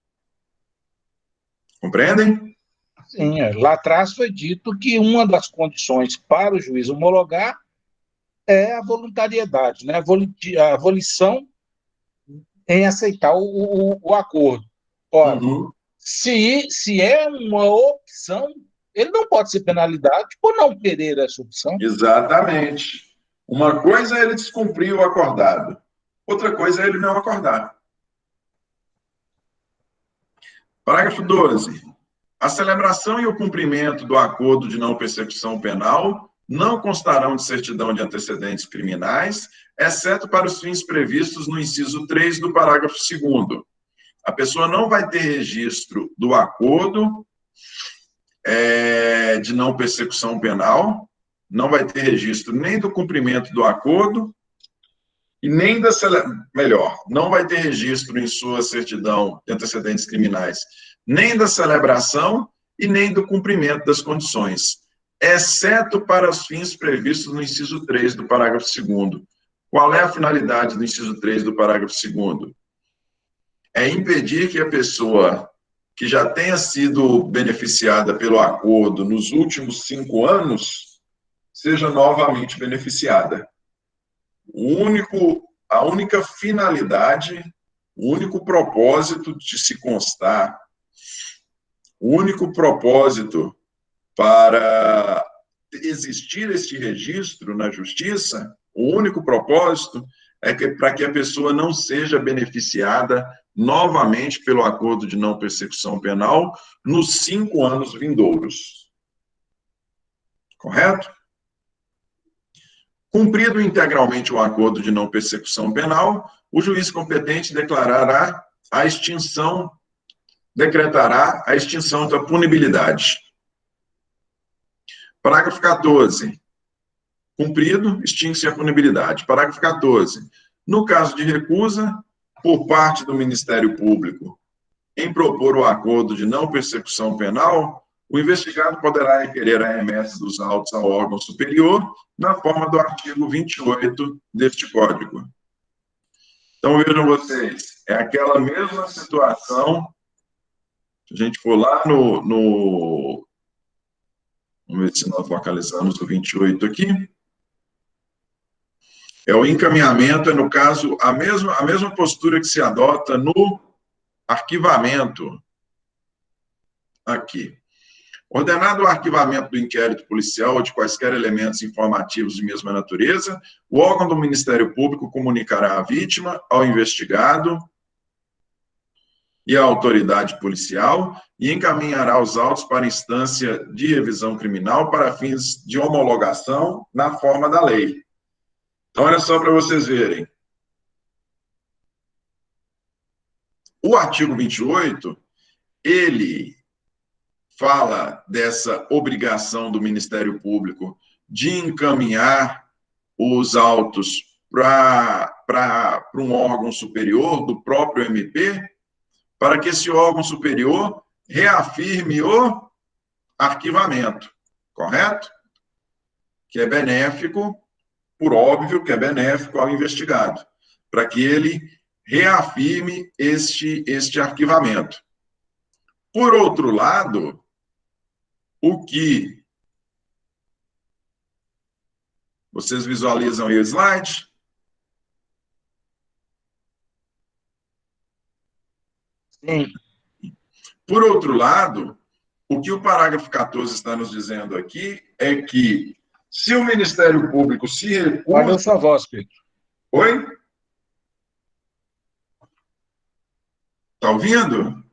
Compreendem? Sim, lá atrás foi dito que uma das condições para o juiz homologar é a voluntariedade, né? A volição em aceitar o acordo. Ora, se é uma opção, ele não pode ser penalidade por não querer essa opção. Exatamente. Uma coisa é ele descumprir o acordado, outra coisa é ele não acordar. Parágrafo 12. A celebração e o cumprimento do acordo de não persecução penal não constarão de certidão de antecedentes criminais, exceto para os fins previstos no inciso 3 do parágrafo 2º. A pessoa não vai ter registro do acordo de não persecução penal, não vai ter registro nem do cumprimento do acordo, e nem não vai ter registro em sua certidão de antecedentes criminais, nem da celebração e nem do cumprimento das condições, exceto para os fins previstos no inciso 3 do parágrafo 2º. Qual é a finalidade do inciso 3 do parágrafo 2º? É impedir que a pessoa que já tenha sido beneficiada pelo acordo nos últimos 5 anos seja novamente beneficiada. A única finalidade, o único propósito de se constar, o único propósito para existir este registro na justiça, o único propósito é para que a pessoa não seja beneficiada novamente pelo acordo de não persecução penal nos 5 anos vindouros. Correto? Cumprido integralmente o acordo de não persecução penal, o juiz competente decretará a extinção da punibilidade. Parágrafo 14. Cumprido, extingue-se a punibilidade. Parágrafo 14. No caso de recusa, por parte do Ministério Público, em propor o acordo de não persecução penal, o investigado poderá requerer a remessa dos autos ao órgão superior na forma do artigo 28 deste Código. Então, vejam vocês, é aquela mesma situação, se a gente for lá vamos ver se nós localizamos o 28 aqui, é o encaminhamento, no caso, a mesma postura que se adota no arquivamento, aqui. Ordenado o arquivamento do inquérito policial ou de quaisquer elementos informativos de mesma natureza, o órgão do Ministério Público comunicará à vítima, ao investigado e à autoridade policial e encaminhará os autos para a instância de revisão criminal para fins de homologação na forma da lei. Então, olha só para vocês verem. O artigo 28, ele fala dessa obrigação do Ministério Público de encaminhar os autos para um órgão superior do próprio MP, para que esse órgão superior reafirme o arquivamento, correto? Que é benéfico, por óbvio que é benéfico ao investigado, para que ele reafirme este arquivamento. Por outro lado, o que vocês visualizam aí o slide? Sim. Por outro lado, o que o parágrafo 14 está nos dizendo aqui é que, se o Ministério Público se recusa... Valeu sua voz, Pedro. Oi? Está ouvindo?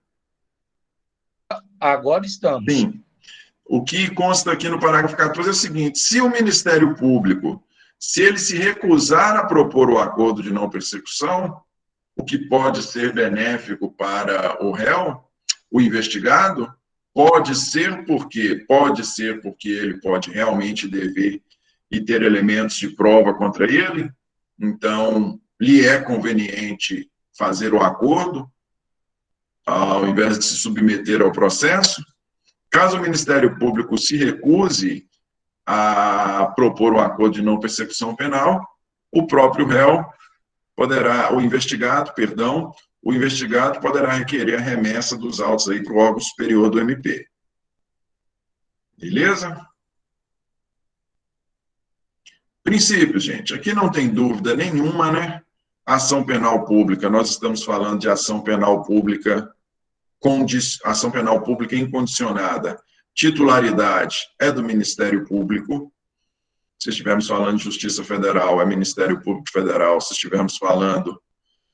Agora estamos. Sim. O que consta aqui no parágrafo 14 é o seguinte: se o Ministério Público, se ele se recusar a propor o acordo de não persecução, o que pode ser benéfico para o réu, o investigado, pode ser porque ele pode realmente dever e ter elementos de prova contra ele, então lhe é conveniente fazer o acordo, ao invés de se submeter ao processo. Caso o Ministério Público se recuse a propor um acordo de não persecução penal, o próprio réu poderá, o investigado poderá requerer a remessa dos autos aí para o órgão superior do MP. Beleza? Princípios, gente. Aqui não tem dúvida nenhuma, né? Ação penal pública. Nós estamos falando de ação penal pública incondicionada. Titularidade é do Ministério Público. Se estivermos falando de Justiça Federal, é Ministério Público Federal. Se estivermos falando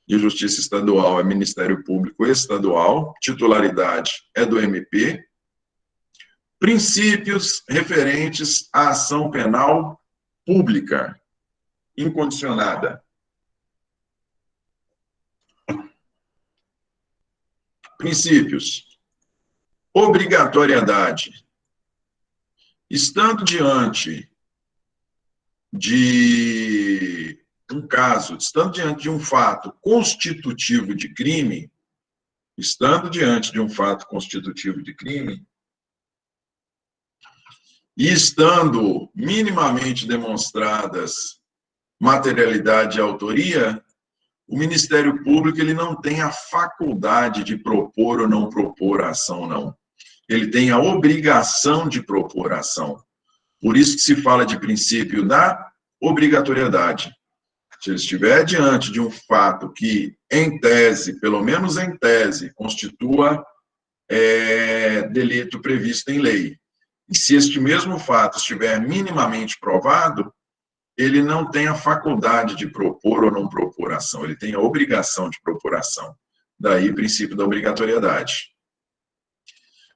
de Justiça Estadual, é Ministério Público Estadual. Titularidade é do MP. Princípios referentes à ação penal pública incondicionada. Princípios. Obrigatoriedade. Estando diante de um caso, estando diante de um fato constitutivo de crime, e estando minimamente demonstradas materialidade e autoria, o Ministério Público ele não tem a faculdade de propor ou não propor a ação, não. Ele tem a obrigação de propor a ação. Por isso que se fala de princípio da obrigatoriedade. Se ele estiver diante de um fato que, em tese, pelo menos em tese, constitua delito previsto em lei, e se este mesmo fato estiver minimamente provado, ele não tem a faculdade de propor ou não propor ação, ele tem a obrigação de propor ação. Daí o princípio da obrigatoriedade.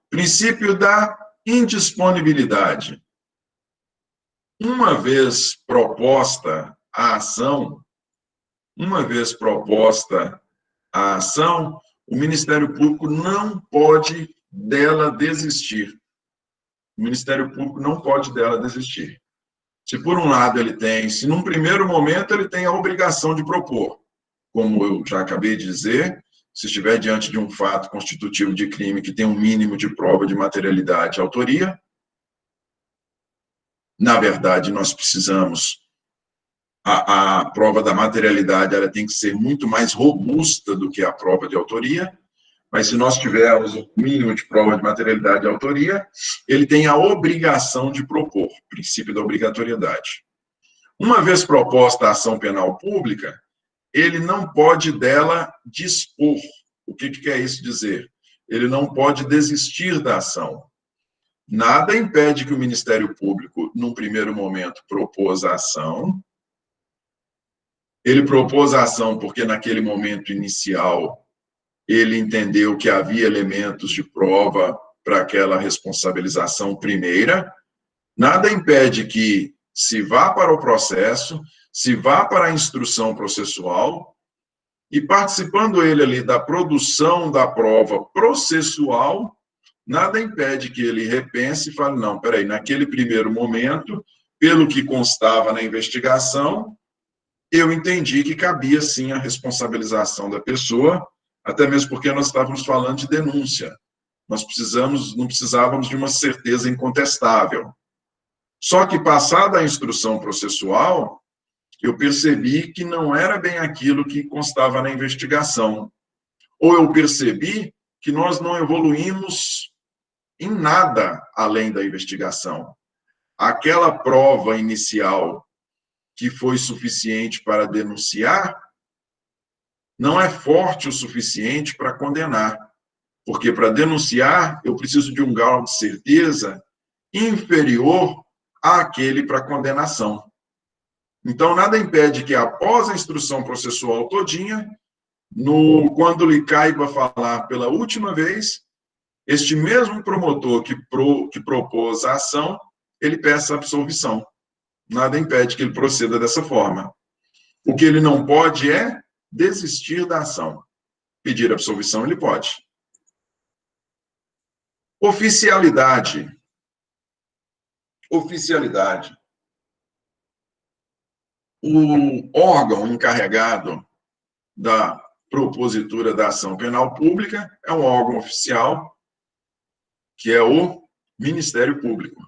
Princípio da indisponibilidade. Uma vez proposta a ação, o Ministério Público não pode dela desistir. O Ministério Público não pode dela desistir. Se por um lado se num primeiro momento ele tem a obrigação de propor, como eu já acabei de dizer, se estiver diante de um fato constitutivo de crime que tem um mínimo de prova de materialidade e autoria, na verdade nós precisamos, a prova da materialidade ela tem que ser muito mais robusta do que a prova de autoria, mas se nós tivermos o mínimo de prova de materialidade e autoria, ele tem a obrigação de propor, princípio da obrigatoriedade. Uma vez proposta a ação penal pública, ele não pode dela dispor. O que quer isso dizer? Ele não pode desistir da ação. Nada impede que o Ministério Público, num primeiro momento, propôs a ação. Ele propôs a ação porque, naquele momento inicial, ele entendeu que havia elementos de prova para aquela responsabilização primeira. Nada impede que se vá para o processo, se vá para a instrução processual, e participando ele ali da produção da prova processual, nada impede que ele repense e fale, não, peraí, naquele primeiro momento, pelo que constava na investigação, eu entendi que cabia, sim, a responsabilização da pessoa, até mesmo porque nós estávamos falando de denúncia. Nós não precisávamos de uma certeza incontestável. Só que, passada a instrução processual, eu percebi que não era bem aquilo que constava na investigação. Ou eu percebi que nós não evoluímos em nada além da investigação. Aquela prova inicial que foi suficiente para denunciar não é forte o suficiente para condenar. Porque para denunciar, eu preciso de um grau de certeza inferior àquele para condenação. Então, nada impede que, após a instrução processual todinha, quando lhe caiba falar pela última vez, este mesmo promotor que propôs a ação, ele peça absolvição. Nada impede que ele proceda dessa forma. O que ele não pode é desistir da ação. Pedir absolvição, ele pode. Oficialidade. Oficialidade. O órgão encarregado da propositura da ação penal pública é um órgão oficial, que é o Ministério Público.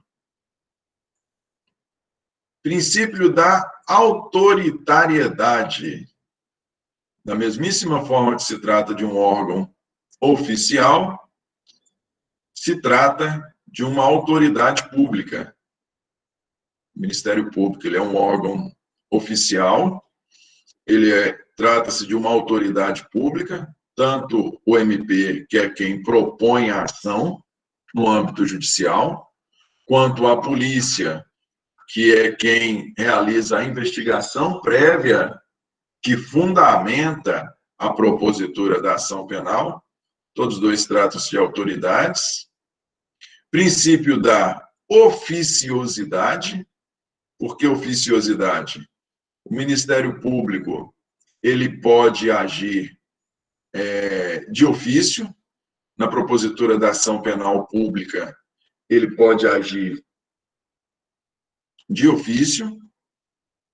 Princípio da autoritariedade. Da mesmíssima forma que se trata de um órgão oficial, se trata de uma autoridade pública. O Ministério Público, ele é um órgão oficial, trata-se de uma autoridade pública, tanto o MP, que é quem propõe a ação no âmbito judicial, quanto a polícia, que é quem realiza a investigação prévia que fundamenta a propositura da ação penal. Todos dois tratam-se de autoridades. Princípio da oficiosidade. Por que oficiosidade? O Ministério Público, ele pode agir de ofício. Na propositura da ação penal pública, ele pode agir de ofício.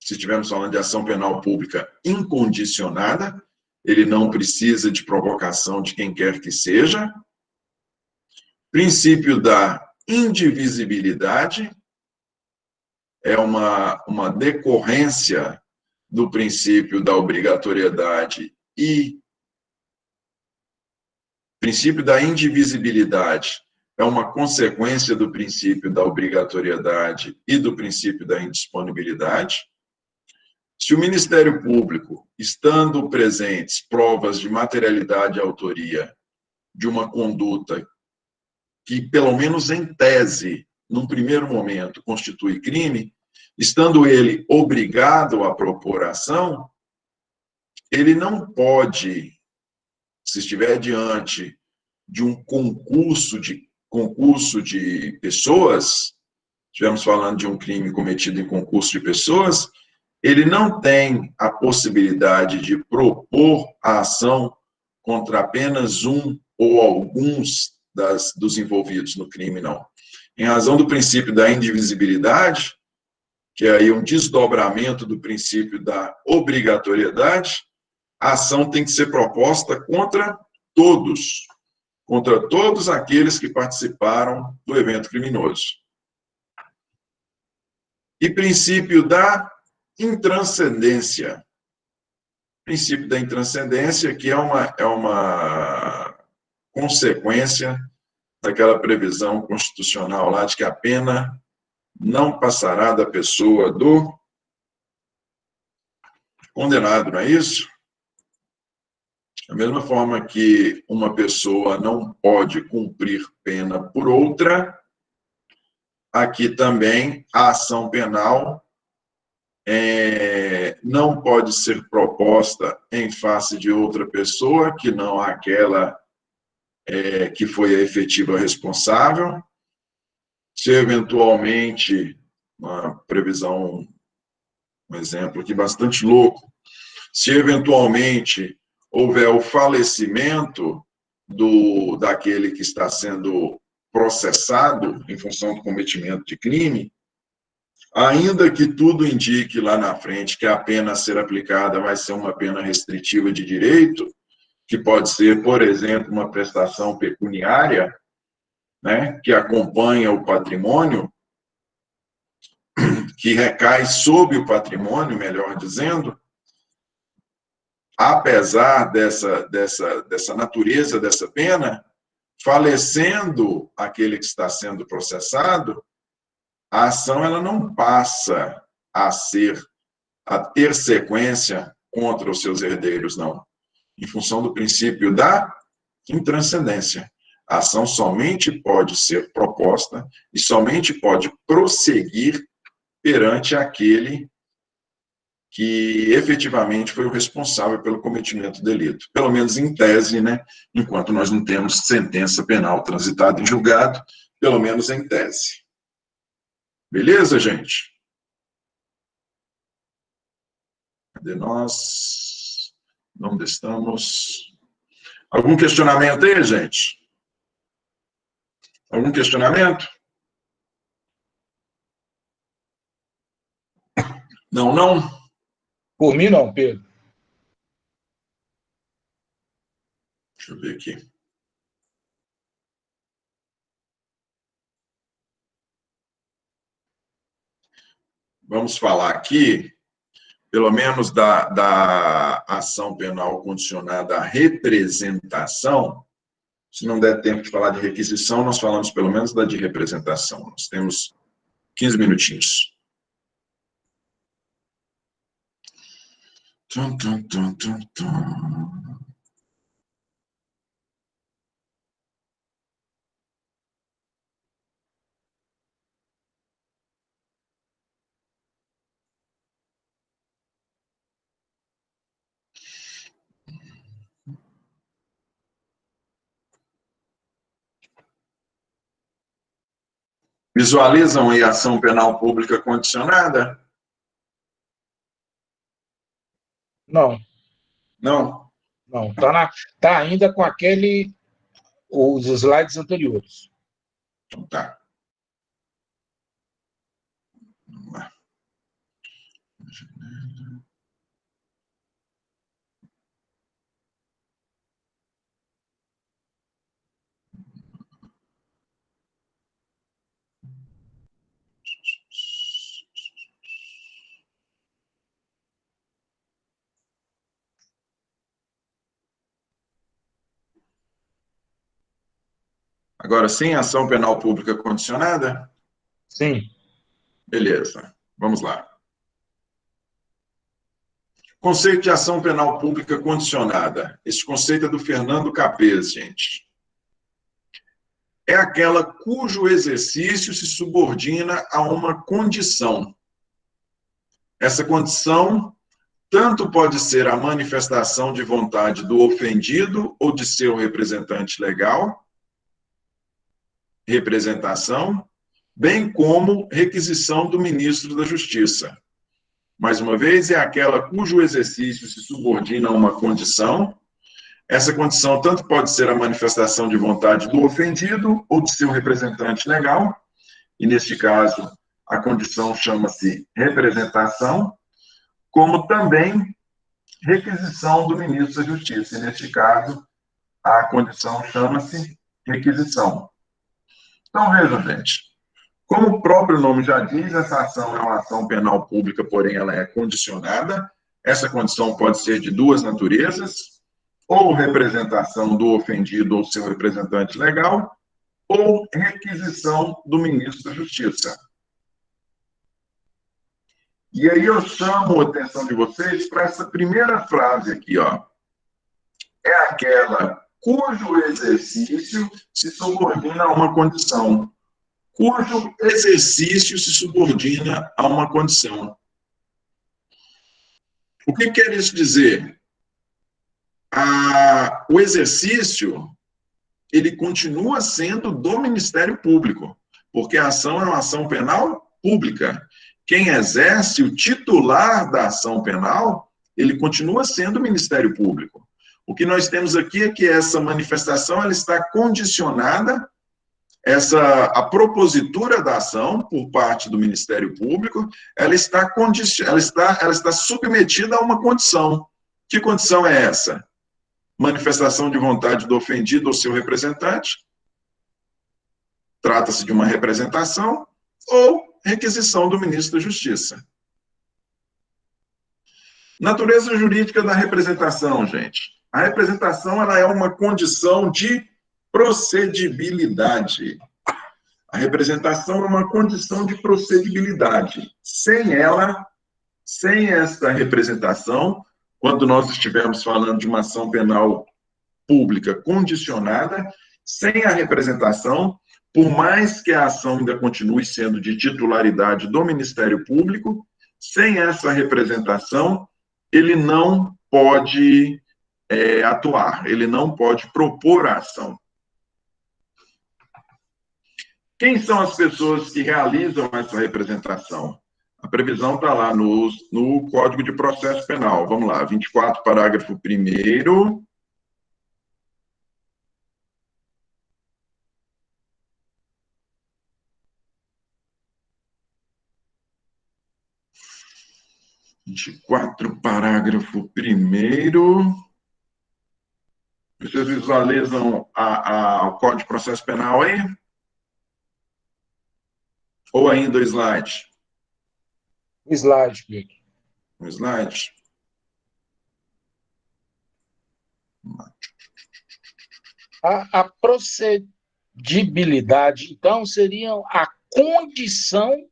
Se estivermos falando de ação penal pública incondicionada, ele não precisa de provocação de quem quer que seja. Princípio da indivisibilidade é uma decorrência do princípio da obrigatoriedade e princípio da indivisibilidade é uma consequência do princípio da obrigatoriedade e do princípio da indisponibilidade. Se o Ministério Público, estando presentes provas de materialidade e autoria de uma conduta que, pelo menos em tese, num primeiro momento, constitui crime, estando ele obrigado a propor a ação, ele não pode, se estiver diante de um concurso de pessoas, estivermos falando de um crime cometido em concurso de pessoas, ele não tem a possibilidade de propor a ação contra apenas um ou alguns dos envolvidos no crime, não. Em razão do princípio da indivisibilidade, que é aí um desdobramento do princípio da obrigatoriedade, a ação tem que ser proposta contra todos aqueles que participaram do evento criminoso. E princípio da intranscendência. Princípio da intranscendência, que é uma consequência daquela previsão constitucional lá de que a pena não passará da pessoa do condenado, não é isso? Da mesma forma que uma pessoa não pode cumprir pena por outra, aqui também a ação penal não pode ser proposta em face de outra pessoa que não aquela que foi a efetiva responsável. Se eventualmente, uma previsão, um exemplo aqui bastante louco, se eventualmente houver o falecimento daquele que está sendo processado em função do cometimento de crime, ainda que tudo indique lá na frente que a pena a ser aplicada vai ser uma pena restritiva de direito, que pode ser, por exemplo, uma prestação pecuniária, né, que acompanha o patrimônio, que recai sobre o patrimônio, melhor dizendo, apesar dessa natureza dessa pena, falecendo aquele que está sendo processado, a ação ela não passa a ter sequência contra os seus herdeiros, não. Em função do princípio da intranscendência. A ação somente pode ser proposta e somente pode prosseguir perante aquele que efetivamente foi o responsável pelo cometimento do delito. Pelo menos em tese, né? Enquanto nós não temos sentença penal transitada em julgado, pelo menos em tese. Beleza, gente? Cadê nós? Onde estamos? Algum questionamento aí, gente? Algum questionamento? Não, não? Por mim, não, Pedro. Deixa eu ver aqui. Vamos falar aqui, pelo menos, da ação penal condicionada à representação. Se não der tempo de falar de requisição, nós falamos pelo menos da de representação. Nós temos 15 minutinhos. Tum, tum, tum, tum, tum. Visualizam aí a ação penal pública condicionada? Não. Não? Não. Tá ainda com os slides anteriores. Então tá. Vamos lá. Agora sim, ação penal pública condicionada? Sim. Beleza, vamos lá. Conceito de ação penal pública condicionada. Esse conceito é do Fernando Capês, gente. É aquela cujo exercício se subordina a uma condição. Essa condição tanto pode ser a manifestação de vontade do ofendido ou de seu representante legal, representação, bem como requisição do ministro da Justiça. Mais uma vez, é aquela cujo exercício se subordina a uma condição. Essa condição tanto pode ser a manifestação de vontade do ofendido ou de seu representante legal, e neste caso, a condição chama-se representação, como também requisição do ministro da Justiça, e neste caso, a condição chama-se requisição. Então, vejam, gente, como o próprio nome já diz, essa ação é uma ação penal pública, porém ela é condicionada. Essa condição pode ser de duas naturezas, ou representação do ofendido ou seu representante legal, ou requisição do ministro da Justiça. E aí eu chamo a atenção de vocês para essa primeira frase aqui, ó. É aquela cujo exercício se subordina a uma condição. Cujo exercício se subordina a uma condição. O que quer isso dizer? O exercício, ele continua sendo do Ministério Público, porque a ação é uma ação penal pública. Quem exerce, o titular da ação penal, ele continua sendo o Ministério Público. O que nós temos aqui é que essa manifestação ela está condicionada, a propositura da ação por parte do Ministério Público, ela está submetida a uma condição. Que condição é essa? Manifestação de vontade do ofendido ou seu representante, trata-se de uma representação, ou requisição do ministro da Justiça. Natureza jurídica da representação, gente. A representação ela é uma condição de procedibilidade. A representação é uma condição de procedibilidade. Sem ela, sem esta representação, quando nós estivermos falando de uma ação penal pública condicionada, sem a representação, por mais que a ação ainda continue sendo de titularidade do Ministério Público, sem essa representação, ele não pode atuar, ele não pode propor a ação. Quem são as pessoas que realizam essa representação? A previsão está lá no Código de Processo Penal. Vamos lá, 24, parágrafo 1º. Parágrafo 1º. Vocês visualizam o Código de Processo Penal aí? Ou ainda o slide? O slide, Pedro. O slide. A procedibilidade, então, seria a condição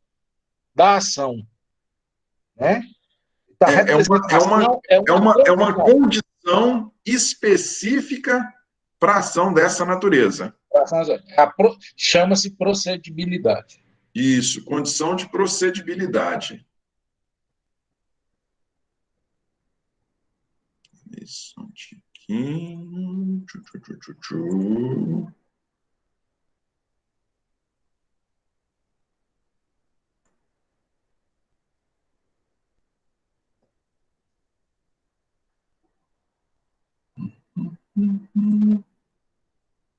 da ação, né? É uma condição específica para a ação dessa natureza. Chama-se procedibilidade. Isso, condição de procedibilidade. Isso, um tiquinho.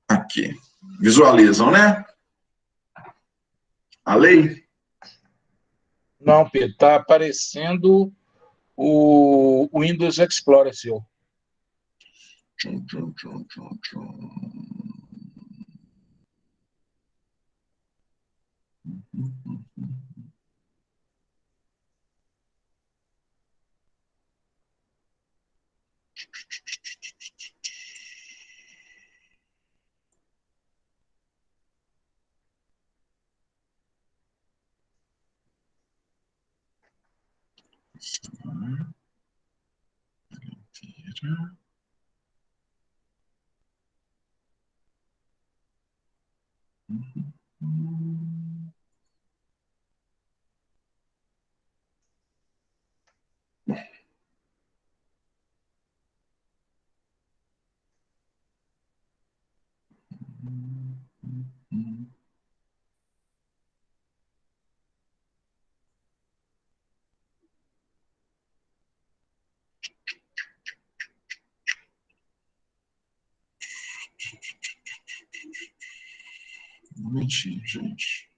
Aqui. Visualizam, né? A lei? Não, Pedro, está aparecendo o Windows Explorer seu. Um momentinho, gente.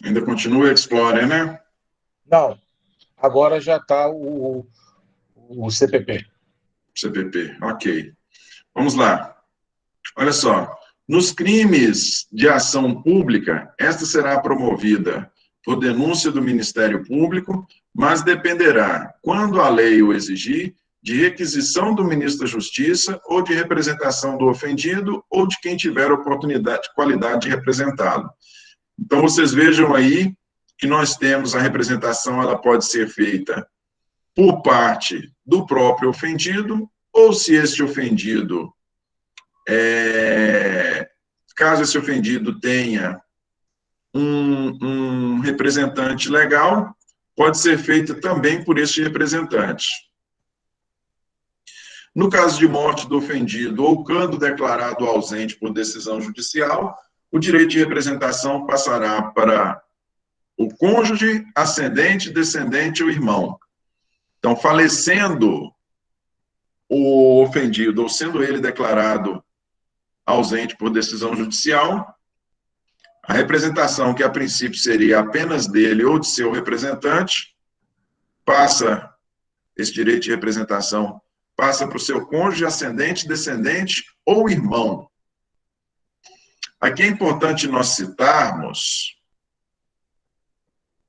Ainda continua o Explorer, né? Não, agora já está o CPP. CPP, ok. Vamos lá. Olha só. Nos crimes de ação pública, esta será promovida por denúncia do Ministério Público, mas dependerá, quando a lei o exigir, de requisição do ministro da Justiça ou de representação do ofendido ou de quem tiver oportunidade, qualidade de representá-lo. Então, vocês vejam aí que nós temos a representação, ela pode ser feita por parte do próprio ofendido, ou se este ofendido caso esse ofendido tenha um representante legal, pode ser feita também por este representante. No caso de morte do ofendido ou quando declarado ausente por decisão judicial, o direito de representação passará para o cônjuge, ascendente, descendente ou irmão. Então, falecendo o ofendido ou sendo ele declarado ausente por decisão judicial, a representação, que a princípio seria apenas dele ou de seu representante, esse direito de representação passa para o seu cônjuge, ascendente, descendente ou irmão. Aqui é importante nós citarmos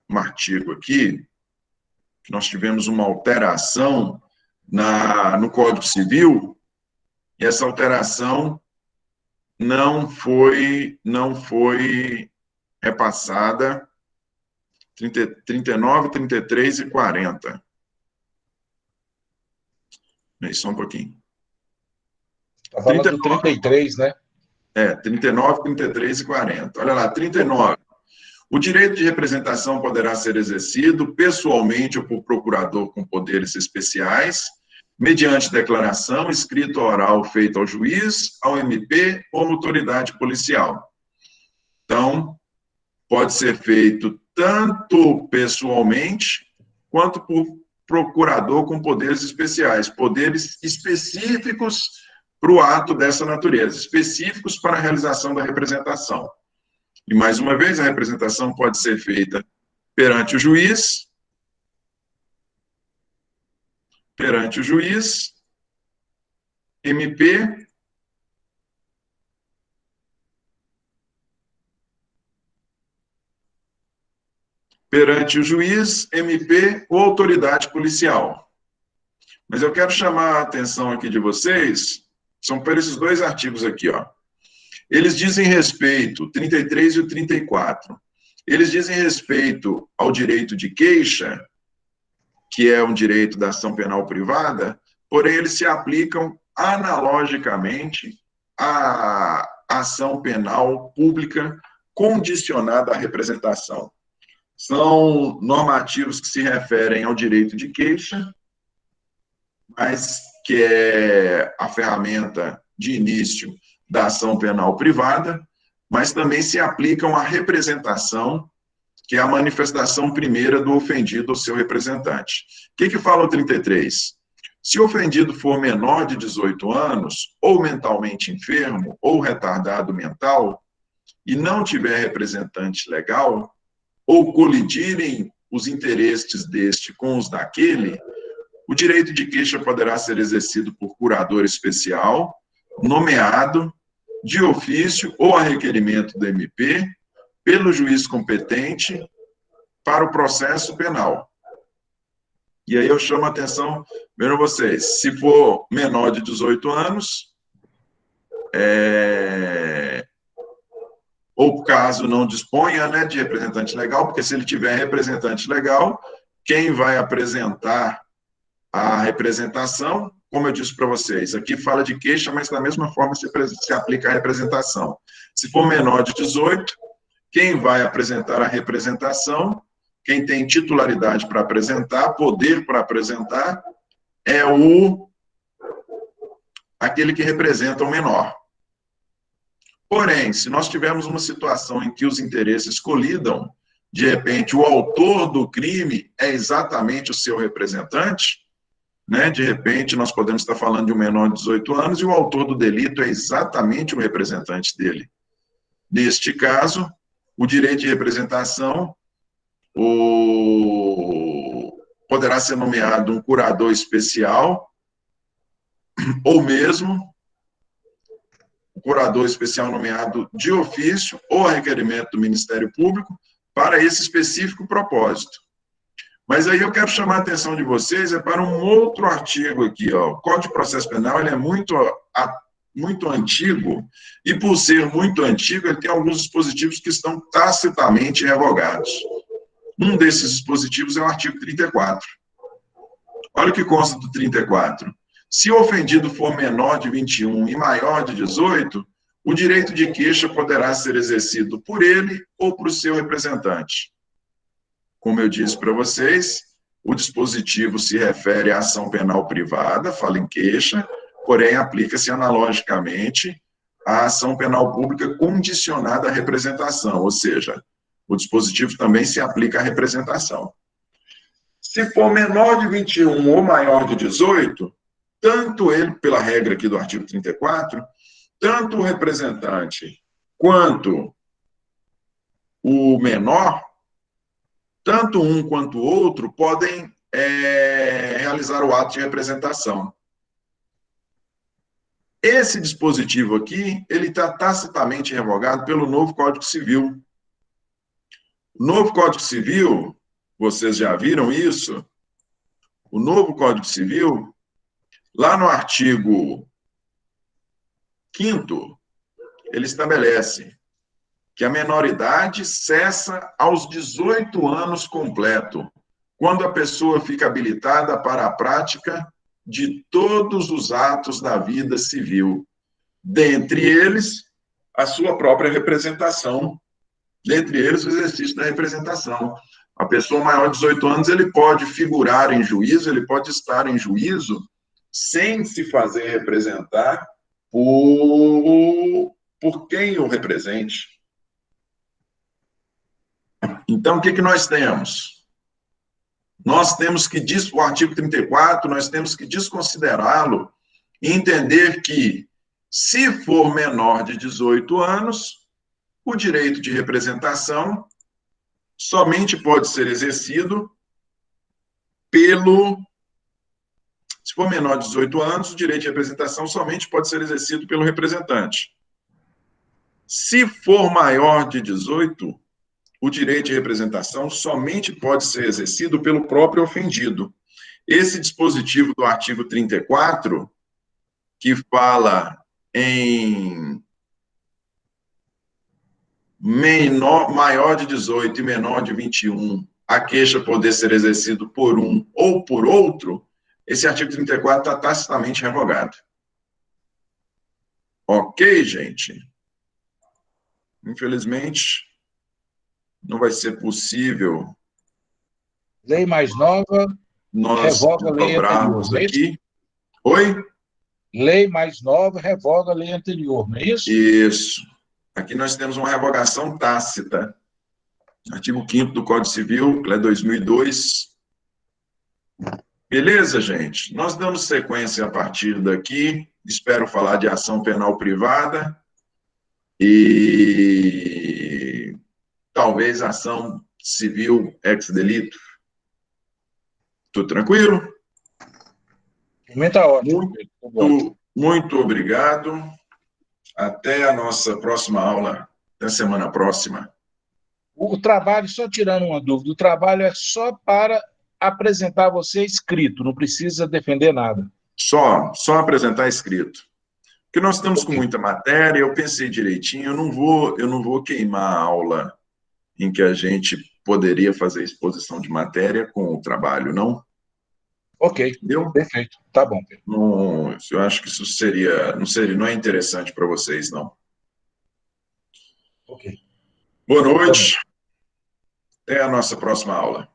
um artigo aqui, que nós tivemos uma alteração no Código Civil, e essa alteração não foi repassada, 39, 33 e 40. Só um pouquinho. Está falando do 33, né? 39, 33 e 40. Olha lá, 39. O direito de representação poderá ser exercido pessoalmente ou por procurador com poderes especiais, mediante declaração, escrita ou oral feita ao juiz, ao MP ou à autoridade policial. Então, pode ser feito tanto pessoalmente, quanto por procurador com poderes especiais, poderes específicos para o ato dessa natureza, específicos para a realização da representação. E, mais uma vez, a representação pode ser feita perante o juiz, MP, perante o juiz, MP ou autoridade policial. Mas eu quero chamar a atenção aqui de vocês, são para esses dois artigos aqui, ó. Eles dizem respeito, o 33 e o 34, eles dizem respeito ao direito de queixa, que é um direito da ação penal privada, porém eles se aplicam analogicamente à ação penal pública condicionada à representação. São normativos que se referem ao direito de queixa, mas que é a ferramenta de início da ação penal privada, mas também se aplicam à representação, que é a manifestação primeira do ofendido ou seu representante. O que fala o 33? Se o ofendido for menor de 18 anos, ou mentalmente enfermo, ou retardado mental, e não tiver representante legal, ou colidirem os interesses deste com os daquele, o direito de queixa poderá ser exercido por curador especial, nomeado, de ofício ou a requerimento do MP, pelo juiz competente para o processo penal. E aí eu chamo a atenção, vendo vocês, se for menor de 18 anos, ou caso não disponha, né, de representante legal, porque se ele tiver representante legal, quem vai apresentar a representação, como eu disse para vocês, aqui fala de queixa, mas da mesma forma se aplica a representação. Se for menor de 18, quem vai apresentar a representação, quem tem titularidade para apresentar, poder para apresentar, é aquele que representa o menor. Porém, se nós tivermos uma situação em que os interesses colidam, de repente o autor do crime é exatamente o seu representante, né? De repente nós podemos estar falando de um menor de 18 anos e o autor do delito é exatamente o representante dele. Neste caso, o direito de representação poderá ser nomeado um curador especial, ou mesmo o curador especial nomeado de ofício ou a requerimento do Ministério Público para esse específico propósito. Mas aí eu quero chamar a atenção de vocês para um outro artigo aqui, ó. O Código de Processo Penal ele é muito antigo, e por ser muito antigo, ele tem alguns dispositivos que estão tacitamente revogados. Um desses dispositivos é o artigo 34. Olha o que consta do 34. Se o ofendido for menor de 21 e maior de 18, o direito de queixa poderá ser exercido por ele ou por seu representante. Como eu disse para vocês, o dispositivo se refere à ação penal privada, fala em queixa, porém aplica-se analogicamente à ação penal pública condicionada à representação, ou seja, o dispositivo também se aplica à representação. Se for menor de 21 ou maior de 18, tanto ele, pela regra aqui do artigo 34, tanto o representante quanto o menor, tanto um quanto o outro, podem realizar o ato de representação. Esse dispositivo aqui, ele está tacitamente revogado pelo novo Código Civil. O novo Código Civil, vocês já viram isso? O novo Código Civil, lá no artigo 5º, ele estabelece que a menoridade cessa aos 18 anos completo, quando a pessoa fica habilitada para a prática de todos os atos da vida civil, dentre eles, a sua própria representação, dentre eles, o exercício da representação. A pessoa maior de 18 anos, ele pode figurar em juízo, ele pode estar em juízo sem se fazer representar por quem o represente. Então, o que nós temos? Nós temos que, o artigo 34, nós temos que desconsiderá-lo e entender que, se for menor de 18 anos, o direito de representação somente pode ser exercido se for menor de 18 anos, o direito de representação somente pode ser exercido pelo representante. Se for maior de 18, o direito de representação somente pode ser exercido pelo próprio ofendido. Esse dispositivo do artigo 34, que fala em maior de 18 e menor de 21, a queixa poder ser exercido por um ou por outro, esse artigo 34 está tacitamente revogado. Ok, gente? Infelizmente, não vai ser possível. Lei mais nova Nós revoga a lei anterior, não é isso? aqui. Oi? Lei mais nova revoga a lei anterior, não é isso? Isso. Aqui nós temos uma revogação tácita. Artigo 5º do Código Civil, que é 2002. Beleza, gente? Nós damos sequência a partir daqui. Espero falar de ação penal privada e talvez ação civil ex delito. Tudo tranquilo? Está ótimo. Muito obrigado. Até a nossa próxima aula, até semana próxima. O trabalho, só tirando uma dúvida, o trabalho é só para apresentar você escrito, não precisa defender nada. Só apresentar escrito. Porque nós estamos com muita matéria, eu pensei direitinho, eu não vou queimar a aula em que a gente poderia fazer exposição de matéria com o trabalho, não? Ok, entendeu? Perfeito, tá bom. Não, eu acho que isso não é interessante para vocês, não. Ok. Boa noite. Até a nossa próxima aula.